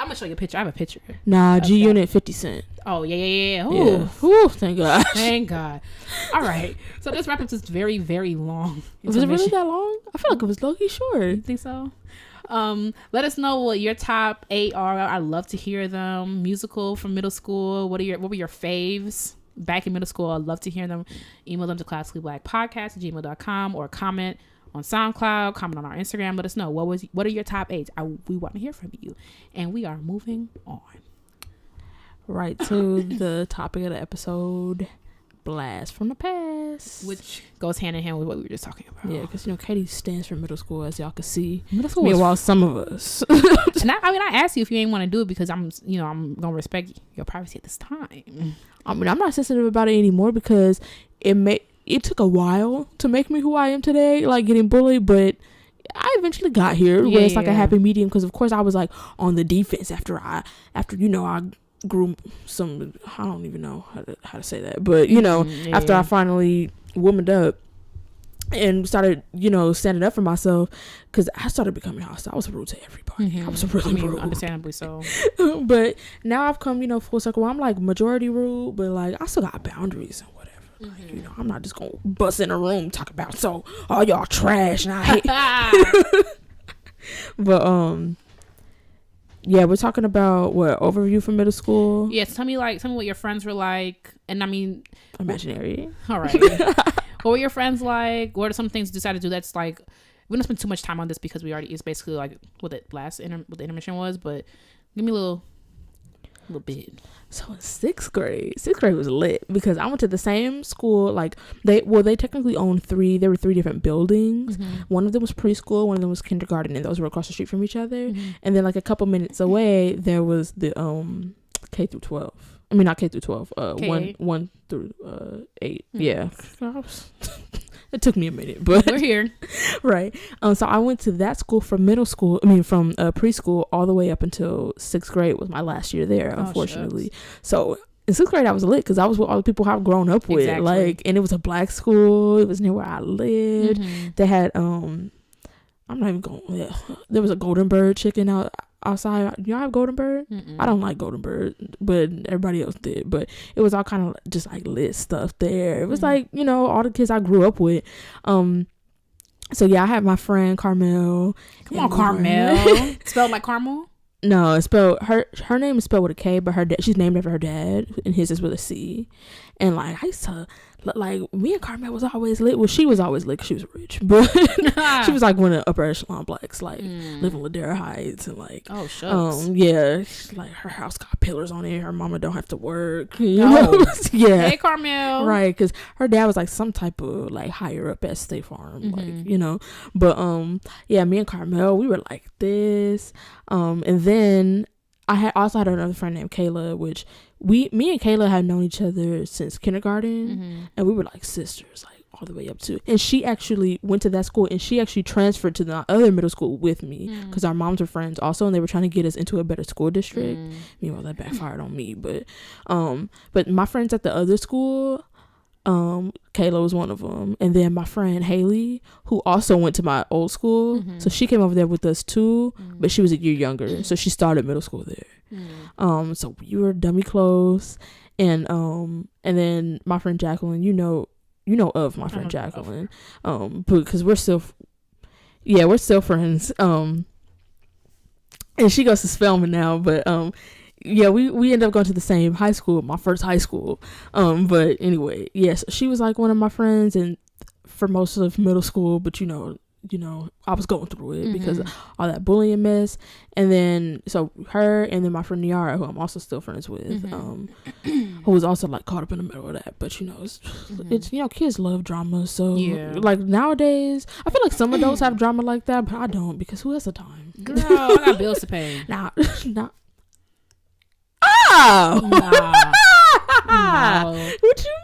I'm gonna show you a picture. I have a picture. Nah, G-Unit 50 Cent. Oh yeah. Ooh. Yeah. Ooh, thank God. Thank God. All right. So this wrap up is very, very long. Was it really that long? I feel like it was low-key short. You think so? Let us know what your top 8 are. I'd love to hear them. Musical from middle school. What were your faves back in middle school? I'd love to hear them. Email them to classicallyblackpodcast@gmail.com or comment on SoundCloud, comment on our Instagram. Let us know what are your top 8s. We want to hear from you, and we are moving on right to the topic of the episode. Blast from the past, which goes hand in hand with what we were just talking about. Yeah, because Katie stands for middle school, as y'all can see. Middle school. Meanwhile, some of us. And I asked you if you ain't want to do it because I'm gonna respect your privacy at this time. I'm not sensitive about it anymore because it took a while to make me who I am today, like getting bullied, but I eventually got here where it's like a happy medium. Because of course I was like on the defense after I grew some, I don't even know how to say that, but after I finally womaned up and started standing up for myself, because I started becoming hostile. I was rude to everybody. I was really rude, understandably so. But now I've come full circle where I'm like majority rude, but like I still got boundaries and whatever. Like, I'm not just gonna bust in a room talk about so all y'all trash and I hate but yeah, we're talking about what overview from middle school. Yes, tell me what your friends were like, and I mean imaginary. All right, what were your friends like? What are some things you decided to do? That's like, we don't spend too much time on this because it's basically like what the intermission was. But give me a little bit. So in sixth grade was lit because I went to the same school. Like they technically owned there were 3 different buildings. One of them was preschool, one of them was kindergarten, and those were across the street from each other. And then like a couple minutes away there was the K through 12. I mean not K through 12. 1 through 8. Yeah. It took me a minute, but we're here. Right. So I went to that school from from preschool all the way up until 6th grade was my last year there, unfortunately. So in 6th grade I was lit because I was with all the people I've grown up with. Exactly. Like, and it was a black school. It was near where I lived. They had I'm not even going. Yeah. There was a Golden Bird chicken outside. Y'all have Golden Bird? I don't like Golden Bird, but everybody else did. But it was all kind of just like lit stuff there. It was like all the kids I grew up with. So yeah, I had my friend Carmel. Come on, Carmel. Spelled like caramel? No, it's spelled her name is spelled with a K, but she's named after her dad, and his is with a C. And like I used to like me and Carmel was always lit. Well, she was always lit because she was rich, but she was like one of the upper echelon blacks, like living in Ladera Heights and like yeah, like her house got pillars on it. Her mama don't have to work. Yeah, hey Carmel, right? Because her dad was like some type of like higher up at State Farm, like But yeah, me and Carmel, we were like this. And then I also had another friend named Kayla, which me and Kayla had known each other since kindergarten, and we were like sisters, like all the way up to. And she actually went to that school, and she actually transferred to the other middle school with me because our moms were friends also, and they were trying to get us into a better school district. Meanwhile, that backfired on me, but my friends at the other school, Kayla was one of them, and then my friend Haley, who also went to my old school, so she came over there with us too, but she was a year younger, so she started middle school there. So we were dummy close, and then my friend Jacqueline, you know of my friend Jacqueline, because we're still friends, and she goes to Spelman now, but yeah, we ended up going to the same high school, my first high school. But anyway, yes, she was like one of my friends, and for most of middle school, but I was going through it because of all that bullying mess. And then so her, and then my friend Niara, who I'm also still friends with, who was also like caught up in the middle of that. But it's kids love drama, so like nowadays I feel like some adults have drama like that, but I don't, because who has the time? Girl, I got bills to pay. Nah. No. What you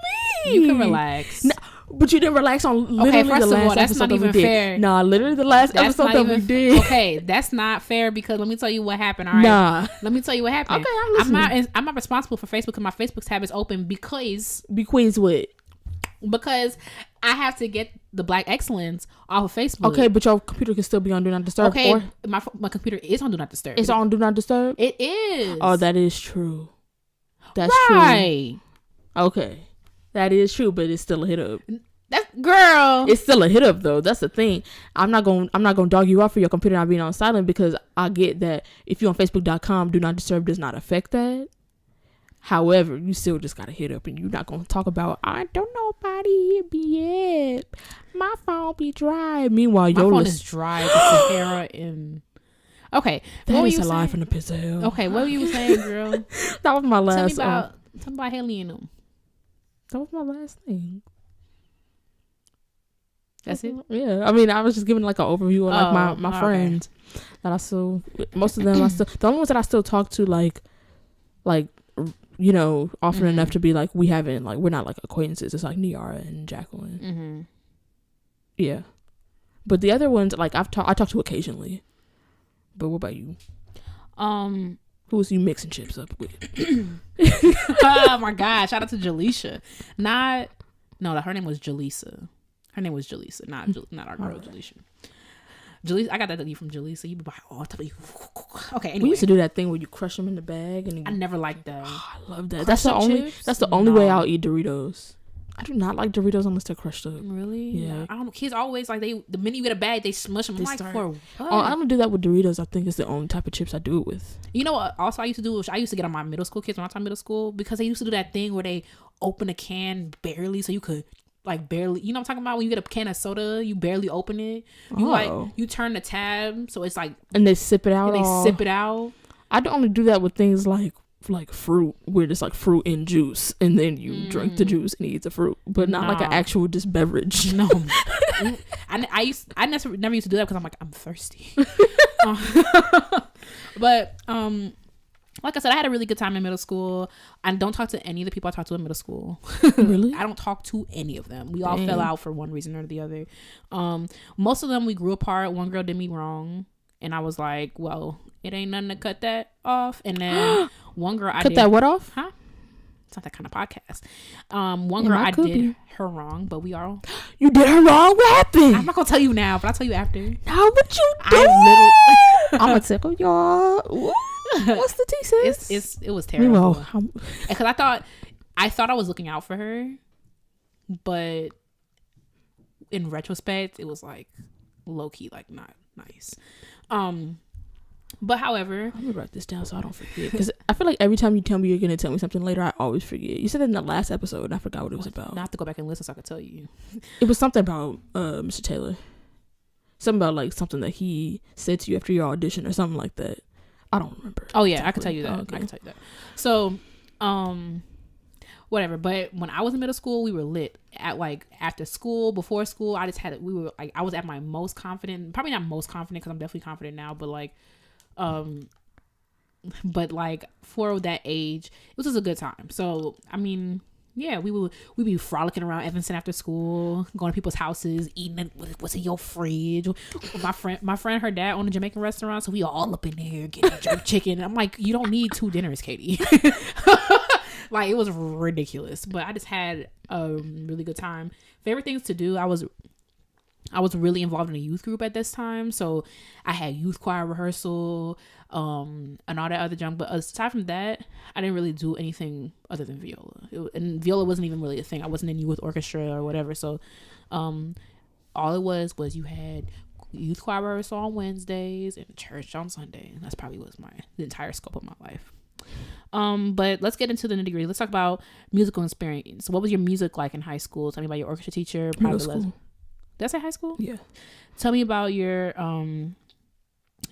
mean? You can relax. No, but you didn't relax on literally the last episode that we did. Fair. Nah, literally the last episode that we did. Okay, that's not fair, because let me tell you what happened. All right. Nah. Let me tell you what happened. Okay, I'm listening. I'm not responsible for Facebook, because my Facebook tab is open because what? Because I have to get the Black Excellence off of Facebook. Okay, but your computer can still be on Do Not Disturb. Okay, or my computer is on Do Not Disturb. It's on Do Not Disturb? It is. Oh, that is true. That's right. True. Okay. That is true, but it's still a hit up. Girl. It's still a hit up though. That's the thing. I'm not gonna dog you out for your computer not being on silent, because I get that if you're on Facebook.com, Do Not Disturb does not affect that. However, you still just gotta hit up, and you're not gonna talk about I don't nobody hit me yet. My phone be dry. Meanwhile, my phone is dry. The Sahara in. Okay, that is a lie from the pits of hell. Okay, what were you saying, girl? That was my last. Tell me about Haley and them. That was my last thing. That's it. Yeah, I mean, I was just giving like an overview of like my friends that I still. Most of them, the only ones that I still talk to, like you know, often enough to be like we're not like acquaintances. It's like Niara and Jacqueline. Mm-hmm. Yeah, but the other ones like I talk to occasionally. But what about you? Who was you mixing chips up with? Oh my God! Shout out to Jaleisha. Her name was Jaleesa. Her name was Jaleesa, not our girl Jaleisha. Jaleesa, I got that from Jaleesa. You be like, oh, okay. Anyway. We used to do that thing where you crush them in the bag, and I never liked that. Oh, I love that. That's the only way I'll eat Doritos. I do not like Doritos unless they're crushed up. Really? Yeah. I don't know. Kids always like the minute you get a bag, they smush them. I'm like, for what? Oh, I don't do that with Doritos. I think it's the only type of chips I do it with. You know what? Also, I used to get on my middle school kids when I was in middle school because they used to do that thing where they open a can barely so you could like barely. You know what I'm talking about? When you get a can of soda, you barely open it. You turn the tab so it's like and they sip it out. I don't only do that with things like fruit, where it's like fruit and juice, and then you drink the juice and eat the fruit, but not like an actual just beverage. No, I never used to do that because I'm like, I'm thirsty. But like I said, I had a really good time in middle school. I don't talk to any of the people I talked to in middle school. Really? I don't talk to any of them. We all fell out for one reason or the other. Most of them we grew apart. One girl did me wrong, and I was like, well, it ain't nothing to cut that off. And then one girl I cut that what off? Huh? It's not that kind of podcast. One girl I did her wrong, but we are. You did her wrong? What happened? I'm not gonna tell you now, but I'll tell you after. Now what you do? I'm gonna tickle y'all. What's the tea, sis? It was terrible. Because I thought I was looking out for her, but in retrospect, it was like low key, like not nice. But however, let me write this down so I don't forget, because I feel like every time you tell me you're gonna tell me something later, I always forget. You said it in the last episode and I forgot what it was about. I have to go back and listen so I can tell you. It was something about Mr. Taylor, something about like something that he said to you after your audition or something like that. I don't remember. Oh yeah, exactly. I can tell you that. Okay. I can tell you that. So whatever. But when I was in middle school, we were lit. At like after school, before school, I was at my most confident. Probably not most confident because I'm definitely confident now, but like for that age, it was just a good time. So I mean, yeah, we'd be frolicking around Evanston after school, going to people's houses, eating what's in your fridge. My friend, her dad owned a Jamaican restaurant, so we all up in there getting jerk chicken. I'm like, you don't need 2 dinners, Katie. Like, it was ridiculous, but I just had a really good time. Favorite things to do, I was really involved in a youth group at this time, so I had youth choir rehearsal, and all that other junk. But aside from that, I didn't really do anything other than viola. And viola wasn't even really a thing. I wasn't in youth orchestra or whatever. So, all it was you had youth choir rehearsal on Wednesdays and church on Sunday. And that's probably the entire scope of my life. But let's get into the nitty gritty. Let's talk about musical experience. What was your music like in high school? Tell me about your orchestra teacher, private lesson. Did I say high school? Yeah. Tell me about your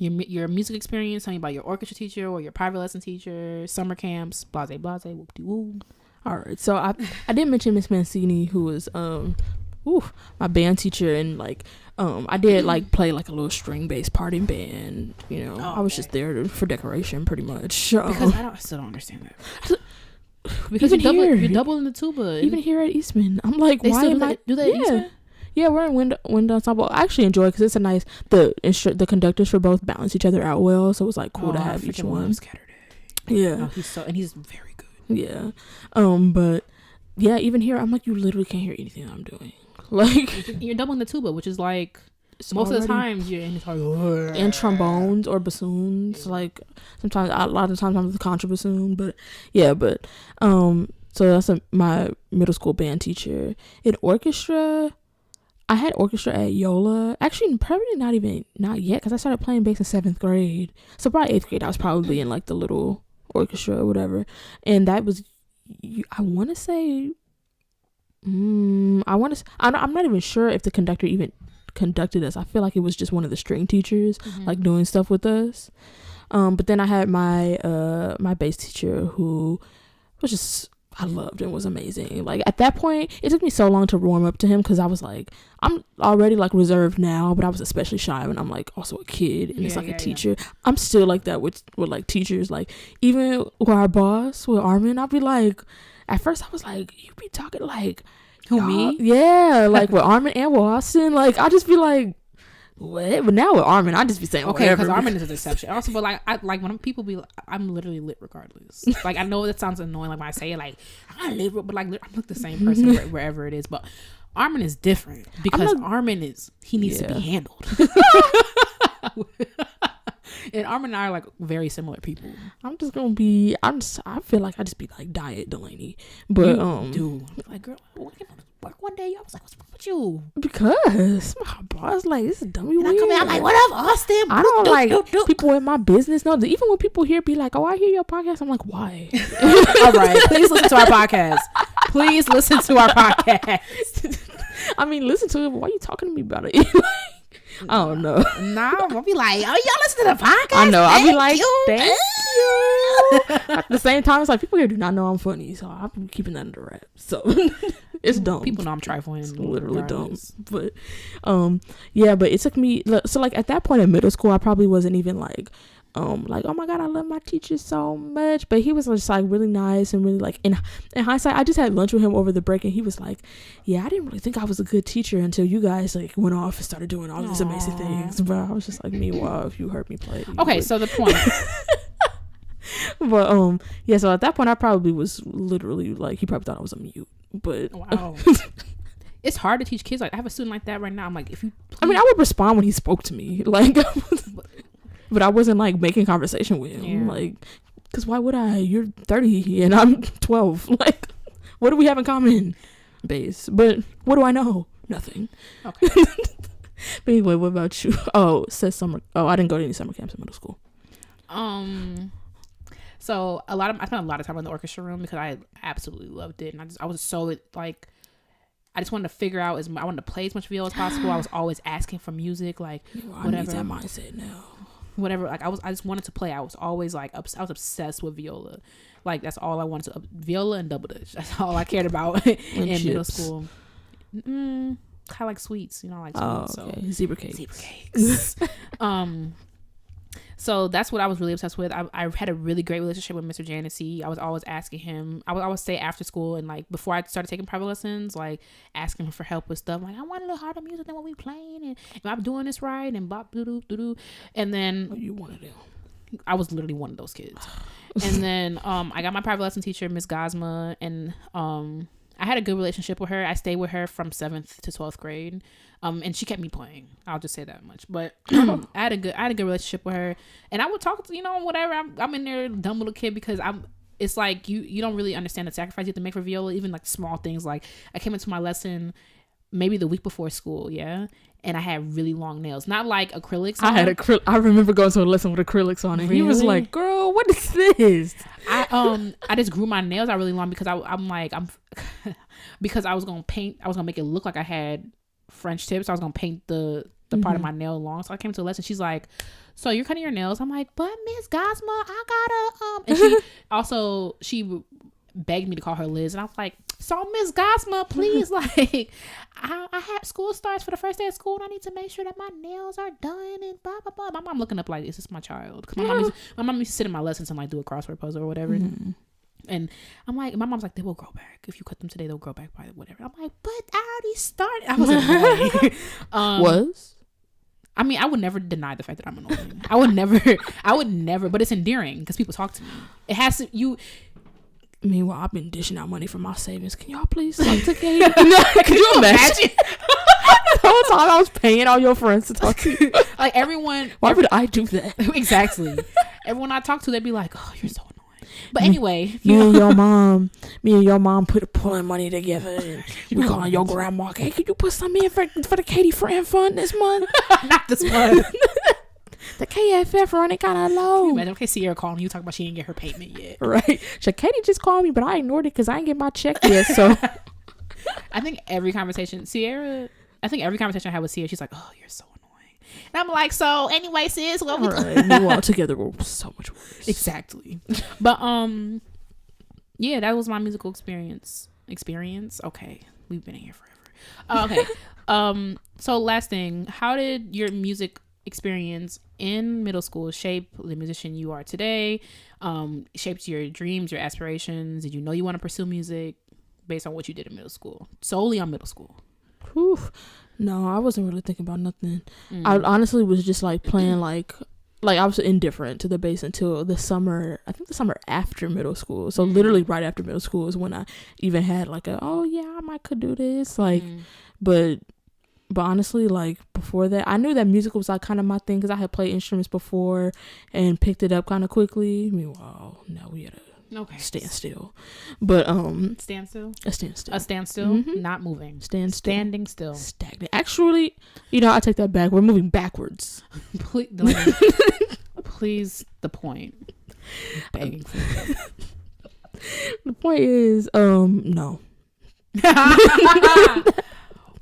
music experience. Tell me about your orchestra teacher or your private lesson teacher, summer camps, blase, whoop-de-woo. All right. So I did mention Miss Mancini, who was my band teacher, and like I did like play like a little string based party band. You know, I was just there for decoration, pretty much. Because I still don't understand that. Because you're doubling the tuba. Even here at Eastman, I'm like, why am I? Do that at Eastman? Yeah, we're in wind ensemble. I actually enjoy it because it's a nice. The conductors for both balance each other out well, so it's like cool to have each one. Yeah, he's very good. Yeah, but yeah, even here, I'm like, you literally can't hear anything I'm doing. Like, you're doubling the tuba, which is like most of the times you're in the and trombones or bassoons. Like sometimes, a lot of times I'm the contrabassoon, but yeah, so that's my middle school band teacher. In orchestra, I had orchestra at Viola. Actually, probably not yet, because I started playing bass in 7th grade. So probably 8th grade, I was probably in like the little orchestra or whatever, and that was, I want to say, I'm not even sure if the conductor even conducted us. I feel like it was just one of the string teachers, like doing stuff with us. But then I had my my bass teacher who was just, I loved and was amazing. Like at that point, it took me so long to warm up to him because I was like, I'm already like reserved now, but I was especially shy when I'm like also a kid and it's like a teacher. I'm still like that with like teachers. Like even with our boss, with Armin, I'll be like, at first I was like, you be talking like, who, me? Yeah, like with Armin and with Austin, like I just be like, what? But now with Armin, I just be saying okay, because Armin is a deception. Also, but like, when people be, I'm literally lit regardless. Like I know that sounds annoying, like when I say it, like I'm lit, but like I'm like the same person wherever it is. But Armin is different because Armin he needs to be handled. And Armin and I are like very similar people. I feel like I just be like Diet Delaney, but dude, like girl, work one day. I was like, what's wrong with you? Because my boss like, this is dummy weird. I'm like, what up, Austin? I don't like people in my business. No, even when people here be like, oh, I hear your podcast, I'm like, why? All right, please listen to our podcast. Please listen to our podcast. I mean, listen to it, but why are you talking to me about it? I don't know. Nah, I'll be like, oh, y'all listen to the podcast? I know. I'll be like, thank you. At the same time, it's like people here do not know I'm funny, so I'll be keeping that under wraps. So it's dumb. People know I'm trifling. It's literally dumb. But yeah, but it took me, so like at that point in middle school, I probably wasn't even like oh my god, I love my teacher so much. But he was just like really nice and really like, in hindsight, I just had lunch with him over the break and he was like, yeah, I didn't really think I was a good teacher until you guys like went off and started doing all these amazing things. But I was just like, meanwhile, if you heard me play, okay, so the point. But yeah, so at that point I probably was literally like, he probably thought I was a mute. But wow. It's hard to teach kids. Like I have a student like that right now. I'm like, I mean, I would respond when he spoke to me, like but I wasn't like making conversation with him, like, because why would I? You're 30 and I'm 12. Like, what do we have in common? Base. But what do I know? Nothing. Okay. But anyway, what about you? Oh, I didn't go to any summer camps in middle school. So I spent a lot of time in the orchestra room because I absolutely loved it, and I was so like, I just wanted to figure out I wanted to play as much viola as possible. I was always asking for music, like whatever. I need that mindset now. Whatever, like I just wanted to play. I was always like I was obsessed with viola. Like that's all I wanted to, viola and double dutch. That's all I cared about in middle school. Kind of like sweets, like sweets. Okay. So zebra cakes. So that's what I was really obsessed with. I had a really great relationship with Mr. Janesy. I was always asking him. I would always stay after school and like before I started taking private lessons, like asking him for help with stuff. Like I want a little harder music than what we playing, and am I doing this right? And bop doo doo doo doo. And then you wanted them. I was literally one of those kids. And then I got my private lesson teacher, Miss Gosma, and I had a good relationship with her. I stayed with her from 7th to 12th grade. And she kept me playing. I'll just say that much. But I had a good relationship with her, and I would talk to whatever. I'm in there, dumb little kid, because it's like you don't really understand the sacrifice you have to make for viola. Even like small things, like I came into my lesson maybe the week before school, and I had really long nails, not like acrylics on. I remember going to a lesson with acrylics on it. Really? He was like, "Girl, what is this?" I just grew my nails out really long because I'm because I was gonna paint. I was gonna make it look like I had French tips. I was gonna paint the part of my nail long. So I came to a lesson. She's like, "So you're cutting your nails?" I'm like, "But Miss Gosma, I gotta." And she begged me to call her Liz, and I was like, "So Miss Gosma, please, like, I had school starts for the first day of school, and I need to make sure that my nails are done and blah blah blah." My mom looking up like, "Is this my child?" Because my mom used to sit in my lessons and like do a crossword puzzle or whatever. Mm-hmm. And I'm like, my mom's like, they will grow back. If you cut them today, they'll grow back by whatever. I'm like, but I already started. I was annoying. I mean, I would never deny the fact that I'm annoying. I would never, but it's endearing because people talk to me. It has to, meanwhile, I've been dishing out money from my savings. Can y'all please like take care? Can you imagine? The whole time I was paying all your friends to talk to you. Like everyone. Why would I do that? Exactly. Everyone I talk to, they'd be like, "Oh, you're so annoying." But anyway, me and your mom pulling money together, and we calling your grandma. Hey, can you put some in for the Katie Fran fund this month? Not this month. The KFF running kind of low. Imagine, okay, Sierra calling you talking about she didn't get her payment yet. Right. So Katie just called me, but I ignored it because I didn't get my check yet. So I think every conversation I had with Sierra, she's like, oh, you're so annoying. And I'm like, so anyway, sis, what we meanwhile, together we're so much worse. Exactly. But yeah, that was my musical experience. Okay, we've been in here forever. Okay. So last thing, how did your music experience in middle school shape the musician you are today? Shaped your dreams, your aspirations? Did you know you want to pursue music based on what you did in middle school? Solely on middle school. Whew. No, I wasn't really thinking about nothing. I honestly was just like playing like I was indifferent to the bass until the summer. I think the summer after middle school. So literally right after middle school is when I even had like I could do this. Like, but honestly, like before that, I knew that music was like kind of my thing because I had played instruments before and picked it up kind of quickly. Meanwhile, now we had a stand still. But stand still? A standstill. A standstill? Not moving. Standing still. Stagnant. Actually, I take that back. We're moving backwards. Please, the point. Begging for it. The point is, no.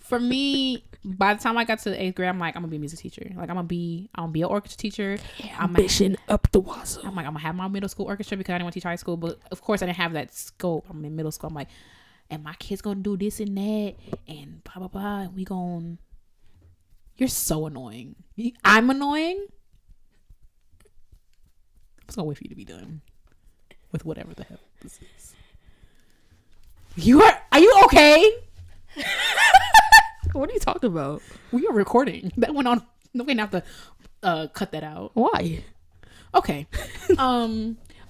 For me, by the time I got to the 8th grade, I'm like, I'm gonna be a music teacher. Like I'm gonna be an orchestra teacher. Ambition up the wazoo. I'm like, I'm gonna have my middle school orchestra because I didn't want to teach high school, but of course I didn't have that scope. I'm in middle school. I'm like, and my kid's gonna do this and that and blah blah blah. And we gon' You're so annoying. I'm annoying. I'm just gonna wait for you to be done with whatever the hell this is. Are you okay? What are you talking about? We are recording. That went on. We're gonna have to cut that out. Why? Okay.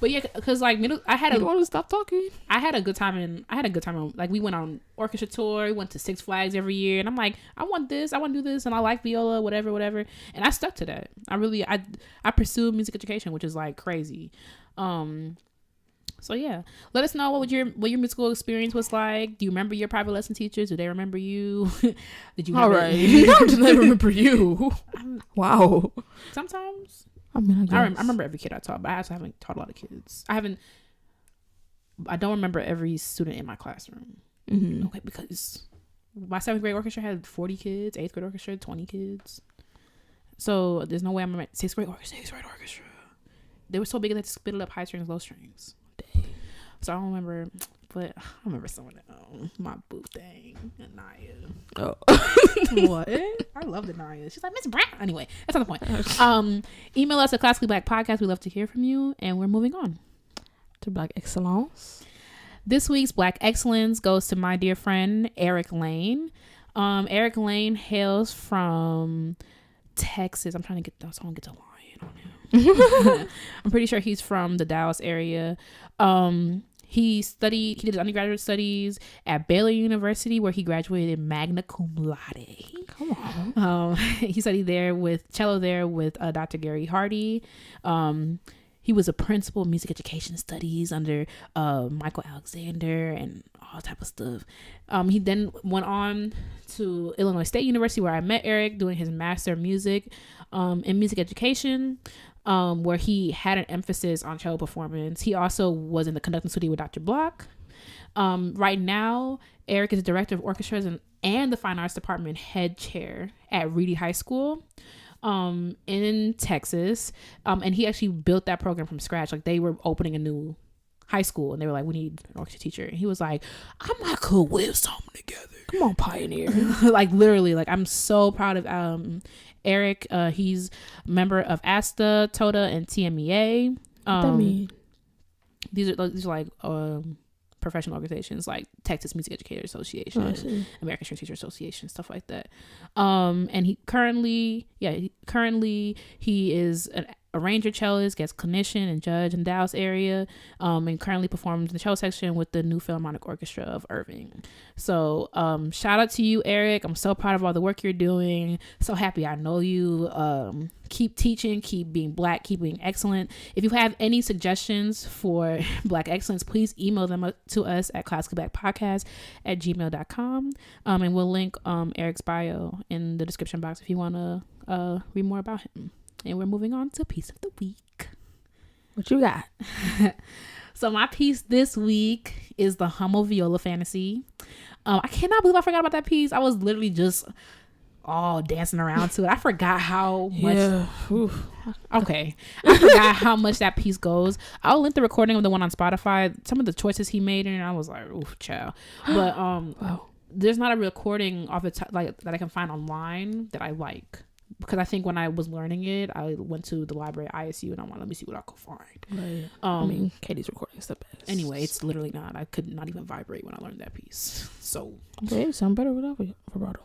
But yeah, because like you want to stop talking? I had a good time like we went on orchestra tour. We went to Six Flags every year, and I'm like, I want to do this, and I like viola, whatever, and I stuck to that. I pursued music education, which is like crazy. So yeah, let us know what your musical experience was like. Do you remember your private lesson teachers? Do they remember you? Did you? All right. How do they remember you? Wow. Sometimes. I mean, I remember every kid I taught, but I also haven't taught a lot of kids. I don't remember every student in my classroom. Mm-hmm. Okay, because my 7th grade orchestra had 40 kids, 8th grade orchestra 20 kids. So there's no way I remember 6th grade orchestra. They were so big that they split it up high strings, low strings. Dang. So I don't remember, but I remember some of them. My boo thing, Anaya. Oh. What? I love the Naya. She's like, Miss Brown. Anyway, that's not the point. Email us at Classically Black Podcast. We love to hear from you. And we're moving on to Black Excellence. This week's Black Excellence goes to my dear friend, Aryc Lane. Aryc Lane hails from Texas. I'm trying to get the line on him. I'm pretty sure he's from the Dallas area. He did his undergraduate studies at Baylor University, where he graduated magna cum laude. Come on. He studied cello there with Dr. Gary Hardy. He was a principal of music education studies under Michael Alexander and all type of stuff. He then went on to Illinois State University, where I met Aryc, doing his master of music in music education. Where he had an emphasis on cello performance. He also was in the conducting studio with Dr. Block. Right now, Aryc is director of orchestras and the fine arts department head chair at Reedy High School in Texas. And he actually built that program from scratch. Like, they were opening a new high school and they were like, we need an orchestra teacher. And he was like, I might could whip something together. Come on, pioneer. Like, literally, like, I'm so proud of Aryc. He's a member of ASTA, TOTA, and TMEA. What that mean? These are like professional organizations like Texas Music Educators Association, American String Teacher Association, stuff like that. And he currently he is an arranger cellist, gets clinician and judge in the Dallas area, and currently performs in the cello section with the New Philharmonic Orchestra of Irving. So shout out to you, Aryc. I'm so proud of all the work you're doing. So happy I know you. Keep teaching, keep being Black, keep being excellent. If you have any suggestions for Black excellence, please email them to us at classicalblackpodcast@gmail.com. And we'll link Aryc's bio in the description box if you want to read more about him. And we're moving on to piece of the week. What you got? So my piece this week is the Hummel Viola Fantasy. I cannot believe I forgot about that piece. I was literally just all dancing around to it. I forgot how much. Yeah. Okay. I forgot how much that piece goes. I'll link the recording of the one on Spotify. Some of the choices he made, and I was like, oof, child. But Wow. there's not a recording of it like that I can find online that I like. Because I think when I was learning it, I went to the library at ISU and I'm like, let me see what I could find. Right. I mean, Katie's recording is the best. Anyway, it's literally not. I could not even vibrate when I learned that piece. So okay, sound better without vibrato.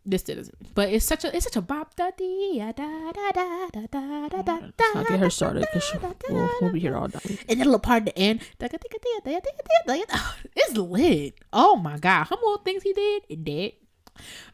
this doesn't. But it's such a bop da dee da da da da da da da da. Let's not get her started because we'll be here all night. And that little part at the end, it's lit. Oh my god, how more things he did, it did.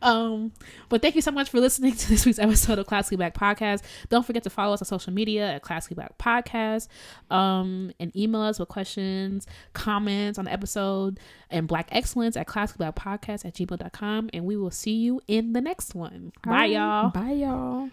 But thank you so much for listening to this week's episode of Classically Black Podcast. Don't forget to follow us on social media at Classically Black Podcast, and email us with questions, comments on the episode, and Black Excellence at classicallyblackpodcast@gmail.com, and we will see you in the next one. Bye y'all. Bye y'all.